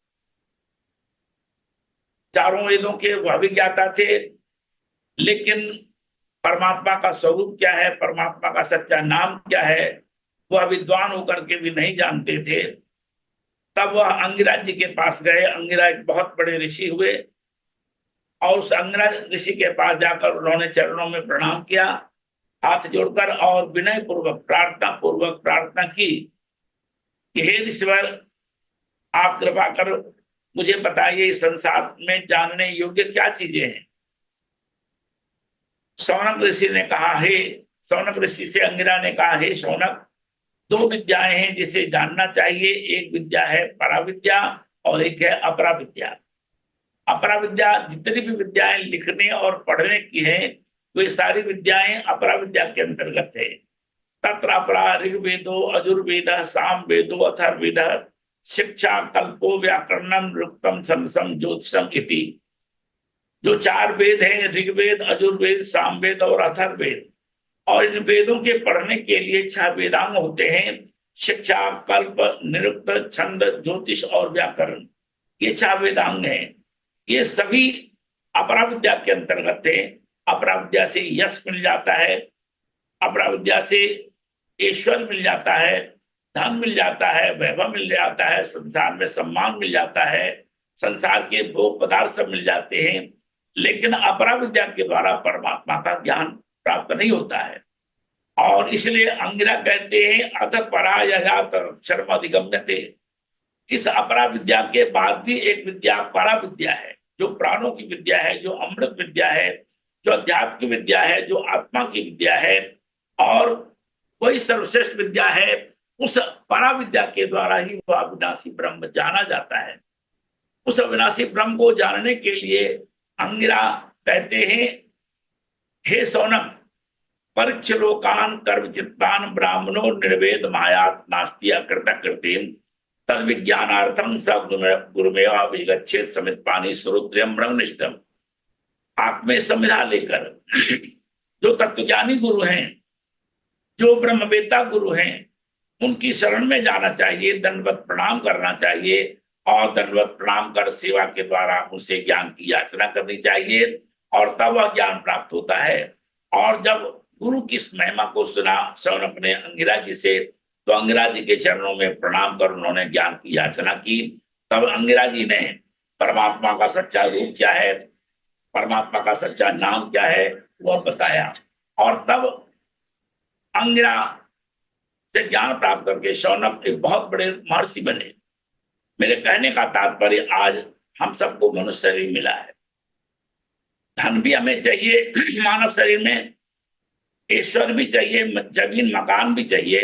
चारों वेदों के वह भी ज्ञाता थे, लेकिन परमात्मा का स्वरूप क्या है, परमात्मा का सच्चा नाम क्या है, वह विद्वान होकर के भी नहीं जानते थे। तब वह अंगिरा जी के पास गए। अंगिरा एक बहुत बड़े ऋषि हुए और उस अंगिरा ऋषि के पास जाकर उन्होंने चरणों में प्रणाम किया, हाथ जोड़कर, और विनय पूर्वक प्रार्थना की कि हे ऋषिवर, आप कृपा कर मुझे बताइए इस संसार में जानने योग्य क्या चीजें हैं। शौनक ऋषि ने कहा, शौनक ऋषि से अंगिरा ने कहा, हे शौनक, दो विद्याएं हैं जिसे जानना चाहिए। एक विद्या है पराविद्या और एक है अपरा विद्या। अपरा विद्या, जितनी भी विद्याएं लिखने और पढ़ने की हैं, वे सारी विद्याएं अपरा विद्या के अंतर्गत है। तत्र अपरा ऋग्वेदो अजुर्वेद सामवेदो अथर्ववेद शिक्षा कल्पो व्याकरणम नृक्तम छंदसम ज्योतिषम इति। जो चार वेद हैं, ऋग्वेद अजुर्वेद सामवेद और अथर्ववेद, और इन वेदों के पढ़ने के लिए 6 वेदांग होते हैं, शिक्षा कल्प निरुक्त छंद ज्योतिष और व्याकरण। ये 6 वेदांग हैं। ये सभी अपरा विद्या के अंतर्गत है। अपरा विद्या से यश मिल जाता है, अपरा विद्या से ईश्वर मिल जाता है, धन मिल जाता है, वैभव मिल जाता है, संसार में सम्मान मिल जाता है, संसार के भोग पदार्थ सब मिल जाते हैं। लेकिन अपरा विद्या के द्वारा परमात्मा का ज्ञान प्राप्त नहीं होता है। और इसलिए अंगिरा कहते हैं, अथ परा यजात अक्षरम अधिगम्यते। इस अपरा विद्या के बाद भी एक विद्या परा विद्या है, जो प्राणों की विद्या है, जो अमृत विद्या है, जो अध्यात्म की विद्या है, जो आत्मा की विद्या है, और वही सर्वश्रेष्ठ विद्या है। उस परा विद्या के द्वारा ही वह अविनाशी ब्रह्म जाना जाता है। उस अविनाशी ब्रह्म को जानने के लिए अंगिरा कहते हैं, हे शौनक, परीक्ष लोकान कर्म चित्तान ब्राह्मणो निर्वेद मायात नास्ति कृतकृतिम तद विज्ञानार्थम स गुरुमेवा विगच्छेद समित पानी श्रोत्रियम ब्रह्मनिष्ठम। आप में संविधा लेकर जो तत्वज्ञानी गुरु हैं, जो ब्रह्मवेत्ता गुरु हैं, उनकी शरण में जाना चाहिए, दंडवत प्रणाम करना चाहिए, और दंडवत प्रणाम कर सेवा के द्वारा उनसे ज्ञान की याचना करनी चाहिए, और तब वह ज्ञान प्राप्त होता है। और जब गुरु की इस महिमा को सुना शौनक ने अंगिरा जी से, तो अंगिरा जी के चरणों में प्रणाम कर उन्होंने ज्ञान की याचना की। तब अंगिरा जी ने परमात्मा का सच्चा रूप क्या है, परमात्मा का सच्चा नाम क्या है, वह बताया। और तब अंगिरा से ज्ञान प्राप्त करके शौनक एक बहुत बड़े महर्षि बने। मेरे कहने का तात्पर्य, आज हम सबको मनुष्य शरीर मिला है, धन भी हमें चाहिए, मानव शरीर में ईश्वर भी चाहिए, जमीन मकान भी चाहिए,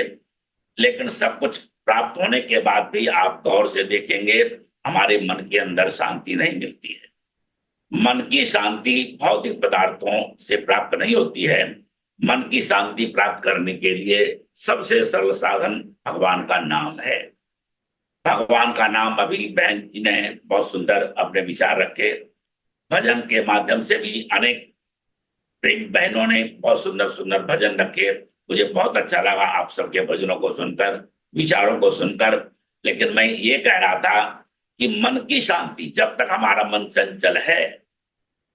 लेकिन सब कुछ प्राप्त होने के बाद भी आप गौर से देखेंगे हमारे मन के अंदर शांति नहीं मिलती है। मन की शांति भौतिक पदार्थों से प्राप्त नहीं होती है। मन की शांति प्राप्त करने के लिए सबसे सरल साधन भगवान का नाम है। भगवान का नाम, अभी बहन जी ने बहुत सुंदर अपने विचार रखे, भजन के माध्यम से भी अनेक बहनों ने बहुत सुंदर सुंदर भजन रखे। मुझे बहुत अच्छा लगा आप सबके भजनों को सुनकर, विचारों को सुनकर। लेकिन मैं ये कह रहा था कि मन की शांति, जब तक हमारा मन चंचल है,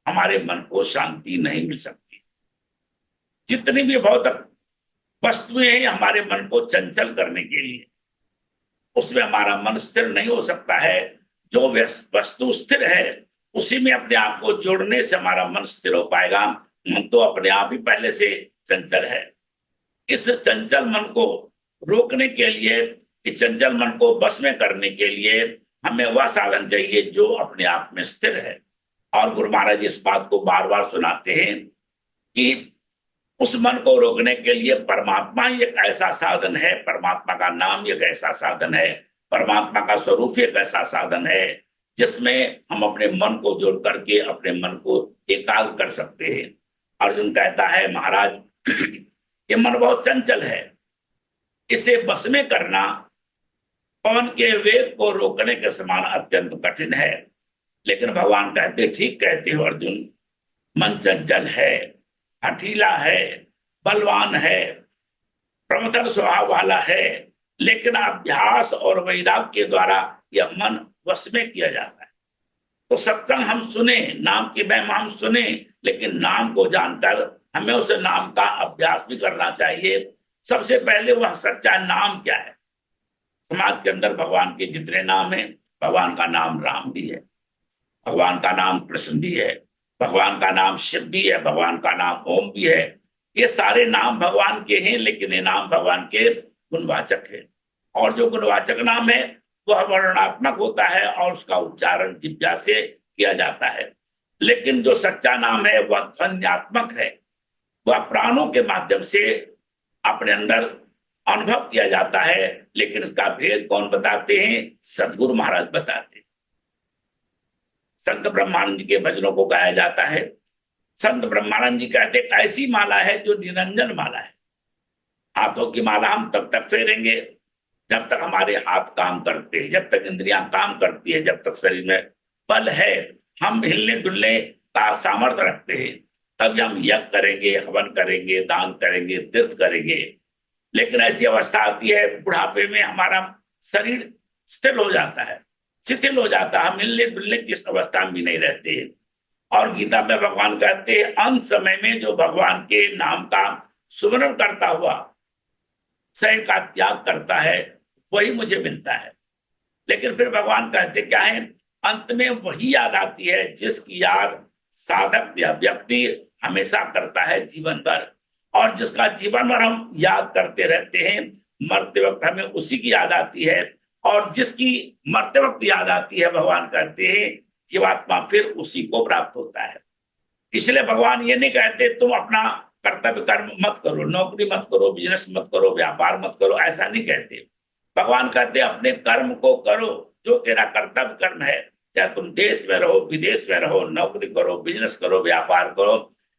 हमारे मन को शांति नहीं मिल सकती। जितनी भी भौतिक वस्तुएं हैं हमारे मन को चंचल करने के लिए, उसमें हमारा मन स्थिर नहीं हो सकता है। जो वस्तु स्थिर है उसी में अपने आप को जोड़ने से हमारा मन स्थिर हो पाएगा। मन तो अपने आप ही पहले से चंचल है। इस चंचल मन को रोकने के लिए, इस चंचल मन को बस में करने के लिए हमें वह साधन चाहिए जो अपने आप में स्थिर है। और गुरु महाराज इस बात को बार बार सुनाते हैं कि उस मन को रोकने के लिए परमात्मा ही एक ऐसा साधन है, परमात्मा का नाम एक ऐसा साधन है, परमात्मा का स्वरूप एक ऐसा साधन है जिसमें हम अपने मन को जोड़ करके अपने मन को एकाग्र कर सकते हैं। अर्जुन कहता है, महाराज ये मन बहुत चंचल है, इसे बस में करना पवन के वेग को रोकने के समान अत्यंत कठिन है। लेकिन भगवान कहते ठीक कहते हो अर्जुन, मन चंचल है, हठीला है, बलवान है, प्रमथन स्वभाव वाला है, लेकिन अभ्यास और वैराग्य के द्वारा यह मन वश में किया जाता है। तो सत्संग हम सुने, नाम की महिमा हम सुने, लेकिन नाम को जानकर हमें उस नाम का अभ्यास भी करना चाहिए। सबसे पहले वह सच्चा नाम क्या है। समाज के अंदर भगवान के जितने नाम हैं, भगवान का नाम राम भी है, भगवान का नाम कृष्ण भी है, भगवान का नाम शिव भी है, भगवान का नाम ओम भी है। ये सारे नाम भगवान के हैं, लेकिन ये नाम भगवान के गुणवाचक है। और जो गुणवाचक नाम है वह वर्णनात्मक होता है और उसका उच्चारण जिह्वा से किया जाता है। लेकिन जो सच्चा नाम है वह ध्वन्यात्मक है, वह प्राणों के माध्यम से अपने अंदर अनुभव किया जाता है। लेकिन इसका भेद कौन बताते हैं? सदगुरु महाराज बताते हैं। संत ब्रह्मानंद जी के भजनों को गाया जाता है। संत ब्रह्मानंद जी कहते एक ऐसी माला है जो निरंजन माला है। हाथों की माला हम तब तक फेरेंगे जब तक हमारे हाथ काम करते हैं, जब तक इंद्रियां काम करती है, जब तक शरीर में बल है, हम हिलने डुलने का सामर्थ्य रखते हैं, तब हम यज्ञ करेंगे, हवन करेंगे, दान करेंगे, तीर्थ करेंगे। लेकिन ऐसी अवस्था आती है बुढ़ापे में हमारा शरीर शिथिल हो जाता है, शिथिल हो जाता है, हम हिलने डुलने की इस अवस्था में भी नहीं रहते हैं। और गीता में भगवान कहते हैं अंत समय में जो भगवान के नाम का सुमरण करता हुआ शरीर का त्याग करता है वही मुझे मिलता है। लेकिन फिर भगवान कहते क्या है? अंत में वही याद आती है जिसकी याद साधक या व्यक्ति हमेशा करता है जीवन भर, और जिसका जीवन भर हम याद करते रहते हैं, मरते वक्त हमें उसी की याद आती है। और जिसकी मरते वक्त याद आती है, भगवान कहते हैं जीवात्मा फिर उसी को प्राप्त होता है। इसलिए भगवान ये नहीं कहते तुम अपना कर्तव्य कर्म मत करो, नौकरी मत करो, बिजनेस मत करो, व्यापार मत करो, ऐसा नहीं कहते। भगवान कहते अपने कर्म को करो, जो तेरा कर्तव्य कर्म है, चाहे तुम देश में रहो, विदेश में रहो, नौकरी करो, बिजनेस करो, व्यापार करो।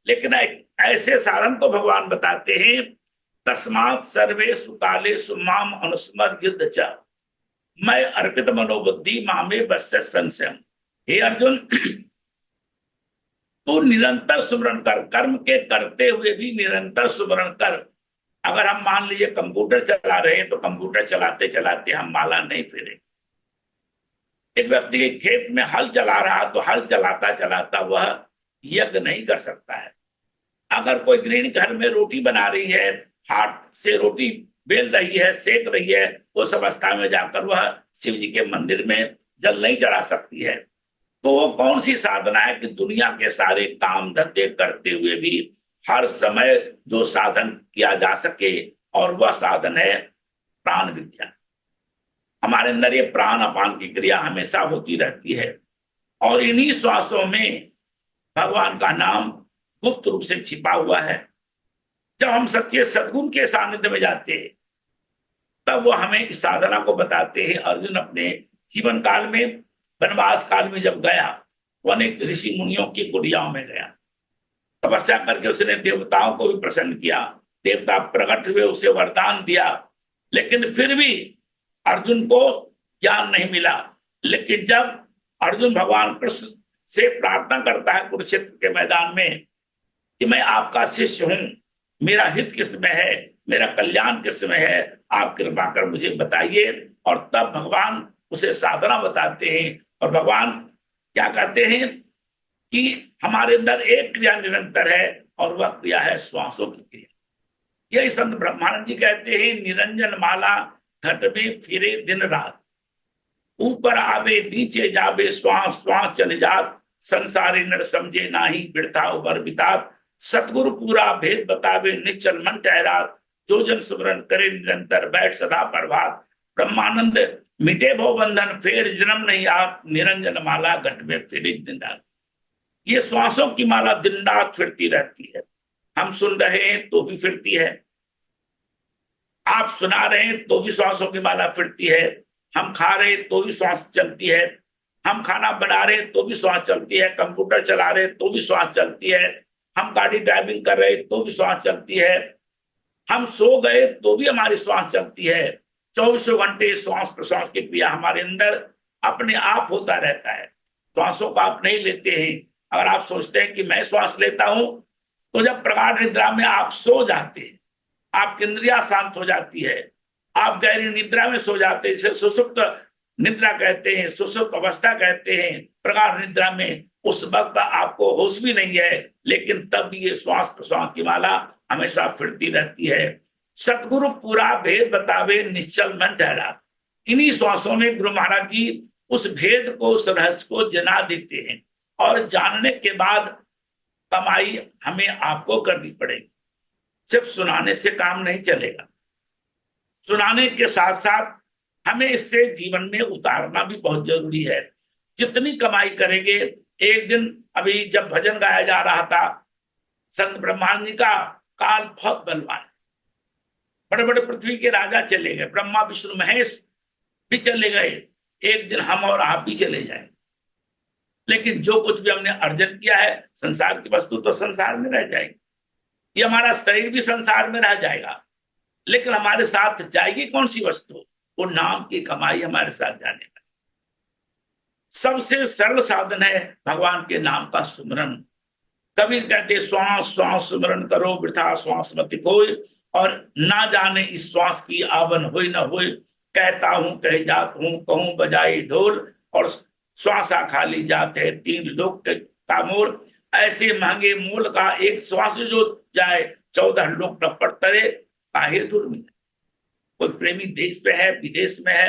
लेकिन ऐसे साधन तो भगवान बताते हैं, तस्मात् सर्वे सुकाले सुमाम अनुस्मर युद्ध च मैं अर्पित मनोबुद्धि मामे बस्य संशयम। हे अर्जुन, तू निरंतर सुमरण कर, कर्म के करते हुए भी निरंतर सुमरण कर। अगर हम मान लीजिए कंप्यूटर चला रहे हैं तो कंप्यूटर चलाते चलाते हम माला नहीं फेरेंगे। एक व्यक्ति के खेत में हल चला रहा तो हल चलाता चलाता वह यज्ञ नहीं कर सकता है। अगर कोई गृहिणी घर में रोटी बना रही है, हाथ से रोटी बेल रही है, सेक रही है, उस अवस्था में जाकर वह शिव जी के मंदिर में जल नहीं चढ़ा सकती है। तो वो कौन सी साधना है कि दुनिया के सारे काम धंधे करते हुए भी हर समय जो साधन किया जा सके, और वह साधन है प्राण विद्या। हमारे अंदर ये प्राण अपान की क्रिया हमेशा होती रहती है, और इन्हीं श्वासों में भगवान का नाम गुप्त रूप से छिपा हुआ है। जब हम सच्चे सद्गुरु के सानिध्य में जाते हैं तब वो हमें इस साधना को बताते हैं। अर्जुन अपने जीवन काल में, वनवास काल में जब गया, वो अनेक ऋषि मुनियों की कुटियाओं में गया, तपस्या करके उसने देवताओं को भी प्रसन्न किया, देवता प्रकट हुए, उसे वरदान दिया। लेकिन फिर भी अर्जुन को ज्ञान नहीं मिला। लेकिन जब अर्जुन भगवान कृष्ण से प्रार्थना करता है कुरुक्षेत्र के मैदान में कि मैं आपका शिष्य हूं, मेरा हित किसमें है, मेरा कल्याण किसमें है, आप कृपा कर मुझे बताइए। और तब भगवान उसे साधना बताते हैं। और भगवान क्या कहते हैं कि हमारे अंदर एक क्रिया निरंतर है, और वह क्रिया है श्वासों की क्रिया। यही संत ब्रह्मानंद जी कहते हैं, निरंजन माला घट में फिरे दिन रात, ऊपर आवे नीचे जावे, श्वास श्वास चले जात, संसारी नर समझे नाही बिरथा उबर बितात, सतगुरु पूरा भेद बतावे निश्चल मन ठहरात, जो जन सुमरन करे निरंतर बैठ सदा प्रभात, ब्रह्मानंद मिटे भव बंधन फेर जन्म नहीं आप, निरंजन माला घट में फिरे दिन रात। ये श्वासों की माला दिन रात फिरती रहती है। हम सुन रहे हैं तो भी फिरती है, आप सुना रहे हैं तो भी श्वासों की माला फिरती है, हम खा रहे हैं तो भी श्वास चलती है, हम खाना बना रहे हैं तो भी श्वास चलती है, कंप्यूटर चला रहे हैं तो भी श्वास चलती है, हम गाड़ी ड्राइविंग कर रहे हैं तो भी श्वास चलती है, हम सो गए तो भी हमारी श्वास चलती है। 24 घंटे श्वास प्रश्वास की क्रिया हमारे अंदर अपने आप होता रहता है। श्वासों को आप नहीं लेते हैं, अगर आप सोचते हैं कि मैं श्वास लेता हूं, तो जब प्रगाढ़ निद्रा में आप सो जाते हैं, आपकी इंद्रियां शांत हो जाती है, आप गहरी निद्रा में सो जाते हैं, इसे सुषुप्त निद्रा कहते हैं, सुषुप्त अवस्था कहते हैं। प्रगाढ़ निद्रा में उस वक्त आपको होश भी नहीं है, लेकिन तब भी ये श्वास प्रश्वास की माला हमेशा फिरती रहती है। सतगुरु पूरा भेद बतावे निश्चल मन ठहरा। इन्हीं श्वासों में गुरु महाराज जी उस भेद को, उस रहस्य को जना देते हैं, और जानने के बाद कमाई हमें आपको करनी पड़ेगी। सिर्फ सुनाने से काम नहीं चलेगा, सुनाने के साथ साथ हमें इससे जीवन में उतारना भी बहुत जरूरी है। जितनी कमाई करेंगे, एक दिन अभी जब भजन गाया जा रहा था, संत ब्रह्मानंद जी का काल बहुत बलवान, बड़े बड़े पृथ्वी के राजा चले गए, ब्रह्मा विष्णु महेश भी चले गए, एक दिन हम और आप भी चले जाए। लेकिन जो कुछ भी हमने अर्जन किया है, संसार की वस्तु तो संसार में रह जाएगी, ये हमारा शरीर भी संसार में रह जाएगा, लेकिन हमारे साथ जाएगी कौन सी वस्तु? वो नाम की कमाई हमारे साथ जाने का सबसे सरल साधन है भगवान के नाम का सुमरन। कबीर कहते श्वास श्वास सुमरन करो, वृथा श्वास मत खोए, और ना जाने इस श्वास की आवन होई न होए। कहता हूं कह जात हूं, कहूं बजाई ढोल, और श्वासा खाली जात है तीन लोक का मोल। ऐसे महंगे मोल का एक श्वास जो जाए, 14 लोक न पड़तरे काहे दुर्मिल। कोई प्रेमी देश पे है, विदेश में है,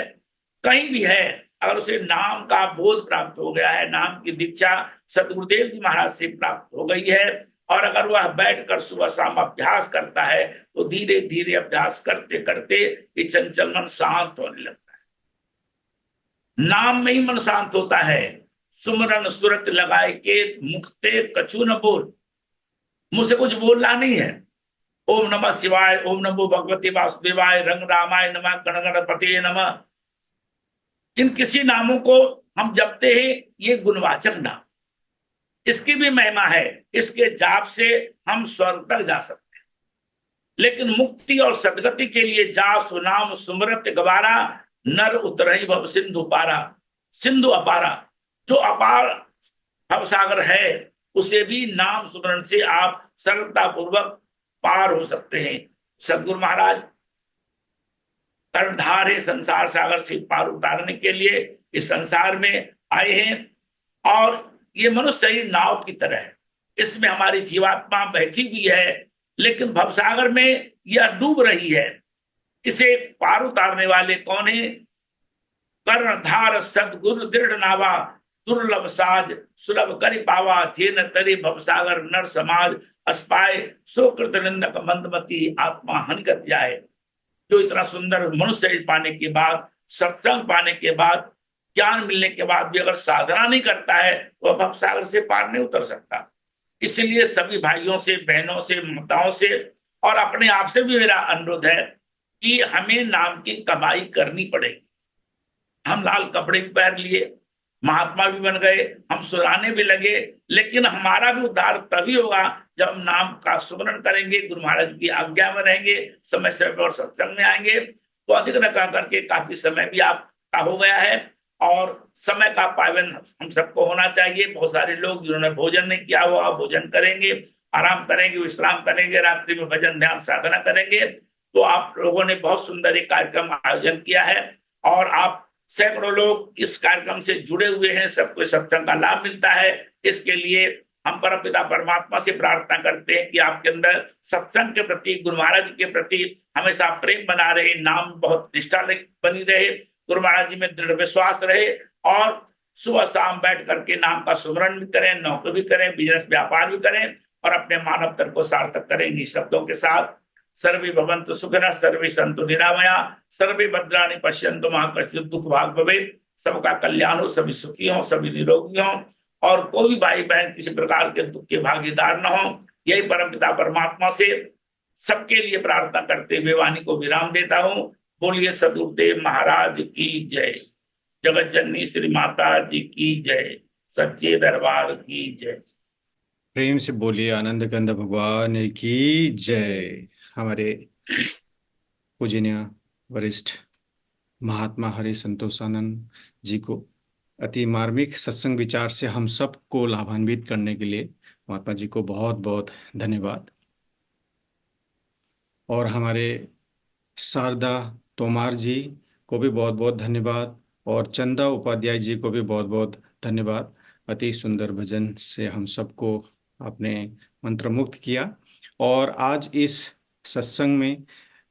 कहीं भी है, अगर उसे नाम का बोध प्राप्त हो गया है, नाम की दीक्षा सदगुरुदेव जी महाराज से प्राप्त हो गई है, और अगर वह बैठकर सुबह शाम अभ्यास करता है, तो धीरे धीरे अभ्यास करते करते ये चंचल मन शांत होने लगता है। नाम में ही मन शांत होता है। सुमरन सुरत लगाए के मुखते कछु न बोल, मुझसे कुछ बोलना नहीं है। ओम नमः शिवाय, ओम नमो भगवते वासुदेवाय, रंग रामाय नमः, गण गणपति नमः। इन किसी नामों को हम जपते हैं, ये गुणवाचक नाम, इसकी भी महिमा है, इसके जाप से हम स्वर्ग तक जा सकते हैं। लेकिन मुक्ति और सदगति के लिए जा सुनाम सुमरत गवारा, नर उतरही भव सिंधु पारा। सिंधु अपारा, जो अपार भवसागर है, उसे भी नाम सुमरण से आप सरलता पूर्वक पार हो सकते हैं। सदगुरु महाराज कर्णधार है संसार सागर से पार उतारने के लिए इस संसार में आए हैं, और ये मनुष्य शरीर नाव की तरह है, इसमें हमारी जीवात्मा बैठी हुई है, लेकिन भवसागर में यह डूब रही है। इसे पार उतारने वाले कौन है? कर्णधार सदगुरु दृढ़ नावा, दुर्लभ साज सुलभ करि पावा। जेन तरे भवसागर नर समाज, अस्पाय सुकृत निंदक मंदमती, आत्मा हनगत जाए। जो इतना सुंदर मनुष्य शरीर पाने के बाद, सत्संग पाने के बाद, ज्ञान मिलने के बाद भी अगर साधना नहीं करता है, वह भवसागर से पार नहीं उतर सकता। इसलिए सभी भाइयों से, बहनों से, माताओं से और अपने आप से भी मेरा अनुरोध है कि हमें नाम की कमाई करनी पड़ेगी। हम लाल कपड़े भी पहन लिए, महात्मा भी बन गए, हम सुराने भी लगे, लेकिन हमारा भी उद्धार तभी होगा जब हम नाम का सुमरण करेंगे, गुरु महाराज की आज्ञा में रहेंगे, समय समय पर सत्संग में आएंगे। तो अधिक न कह करके काफी समय भी आपका हो गया है, और समय का पावन हम सबको होना चाहिए। बहुत सारे लोग जिन्होंने भोजन नहीं किया हुआ, भोजन करेंगे, आराम करेंगे, विश्राम करेंगे, रात्रि में भजन ध्यान साधना करेंगे। तो आप लोगों ने बहुत सुंदर एक कार्यक्रम आयोजन किया है, और आप सैकड़ों लोग इस कार्यक्रम से जुड़े हुए हैं, सबको सत्संग का लाभ मिलता है। इसके लिए हम परमपिता परमात्मा से प्रार्थना करते हैं कि आपके अंदर सत्संग के प्रति, गुरु महाराज जी के प्रति हमेशा प्रेम बना रहे, नाम बहुत निष्ठा बनी रहे, गुरु महाराज जी में दृढ़ विश्वास रहे, और सुबह शाम बैठ करके नाम का सुमरण भी करें, नौकरी भी करें, बिजनेस व्यापार भी करें, और अपने मानव तन को सार्थक करें। इन्हीं शब्दों के साथ सर्वे भवन्तु सुखिनः, सर्वे सन्तु निरामया, सर्वे भद्राणि पश्यन्तु मा कश्चित् दुःख भाग् भवेत्। सबका कल्याण हो, सभी सुखी हो, सभी निरोगी हो, और कोई भी भाई बहन किसी प्रकार के दुख के भागीदार न हो। यही परमपिता परमात्मा से सबके लिए प्रार्थना करते हुए वाणी को विराम देता हूँ। बोलिए सदगुरुदेव महाराज की जय, जगत जननी श्री माता जी की जय, सच्चे दरबार की जय। प्रेम से बोलिए आनंद कंद भगवान की जय। हमारे पूजनीय वरिष्ठ महात्मा हरि संतोषानंद जी को अति मार्मिक सत्संग विचार से हम सबको लाभान्वित करने के लिए महात्मा जी को बहुत बहुत धन्यवाद। और हमारे शारदा तोमार जी को भी बहुत बहुत धन्यवाद, और चंदा उपाध्याय जी को भी बहुत बहुत धन्यवाद। अति सुंदर भजन से हम सबको आपने मंत्रमुग्ध किया। और आज इस सत्संग में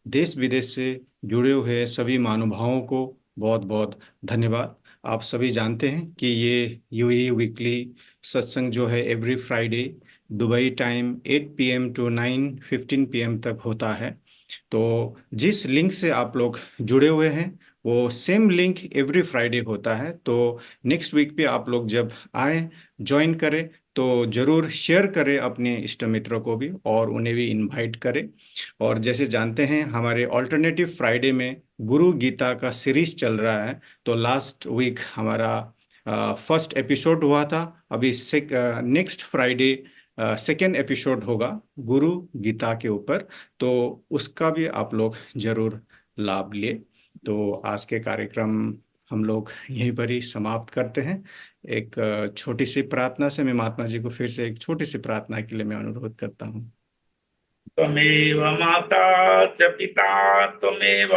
देश विदेश से जुड़े हुए सभी महानुभावों को बहुत बहुत धन्यवाद। आप सभी जानते हैं कि ये यूई वीकली सत्संग जो है every Friday Dubai time 8 PM to 9:15 PM तक होता है। तो जिस लिंक से आप लोग जुड़े हुए हैं वो सेम लिंक एवरी फ्राइडे होता है। तो नेक्स्ट वीक पे आप लोग जब आए ज्वाइन करें तो जरूर शेयर करें अपने इष्ट मित्रों को भी, और उन्हें भी इनवाइट करें। और जैसे जानते हैं हमारे ऑल्टरनेटिव फ्राइडे में गुरु गीता का सीरीज चल रहा है। तो लास्ट वीक हमारा फर्स्ट एपिसोड हुआ था। अभी नेक्स्ट फ्राइडे सेकेंड एपिसोड होगा गुरु गीता के ऊपर। तो उसका भी आप लोग जरूर लाभ लिए। तो आज के कार्यक्रम हम लोग यहीं पर ही समाप्त करते हैं। एक छोटी सी प्रार्थना से मैं महात्मा जी को फिर से एक छोटी सी प्रार्थना के लिए मैं अनुरोध करता हूँ। त्वमेव माता च पिता त्वमेव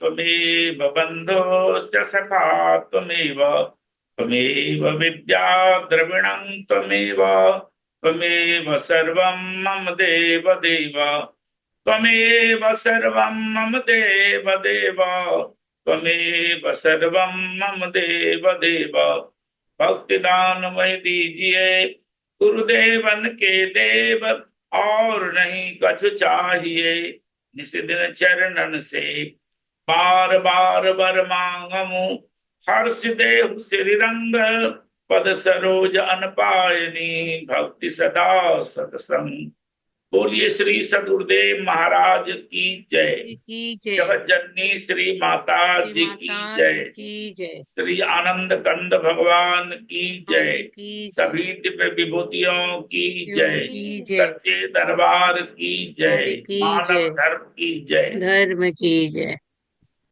त्वमेव बन्धुश्च सखा त्वमेव त्वमेव विद्या द्रविणं त्वमेव त्वमेव सर्वं मम देव देव त्वमेव सर्वं मम देव देव त्वमेव सर्वं मम देव देव। भक्ति दान वही दीजिए गुरुदेवन के देव, और नहीं कछु चाहिए निस दिन चरणन से। बार बार बर मांगमु हर्ष देव श्री रंग, पद सरोज अनपायनी भक्ति सदा सतसंग। बोलिए श्री सदगुरुदेव महाराज की जय। जगत जननी श्री माता जी की जय। श्री आनंद कंद भगवान की जय। सभी दिव्य विभूतियों की जय। सच्चे दरबार की जय। मानव धर्म की जय। धर्म की जय।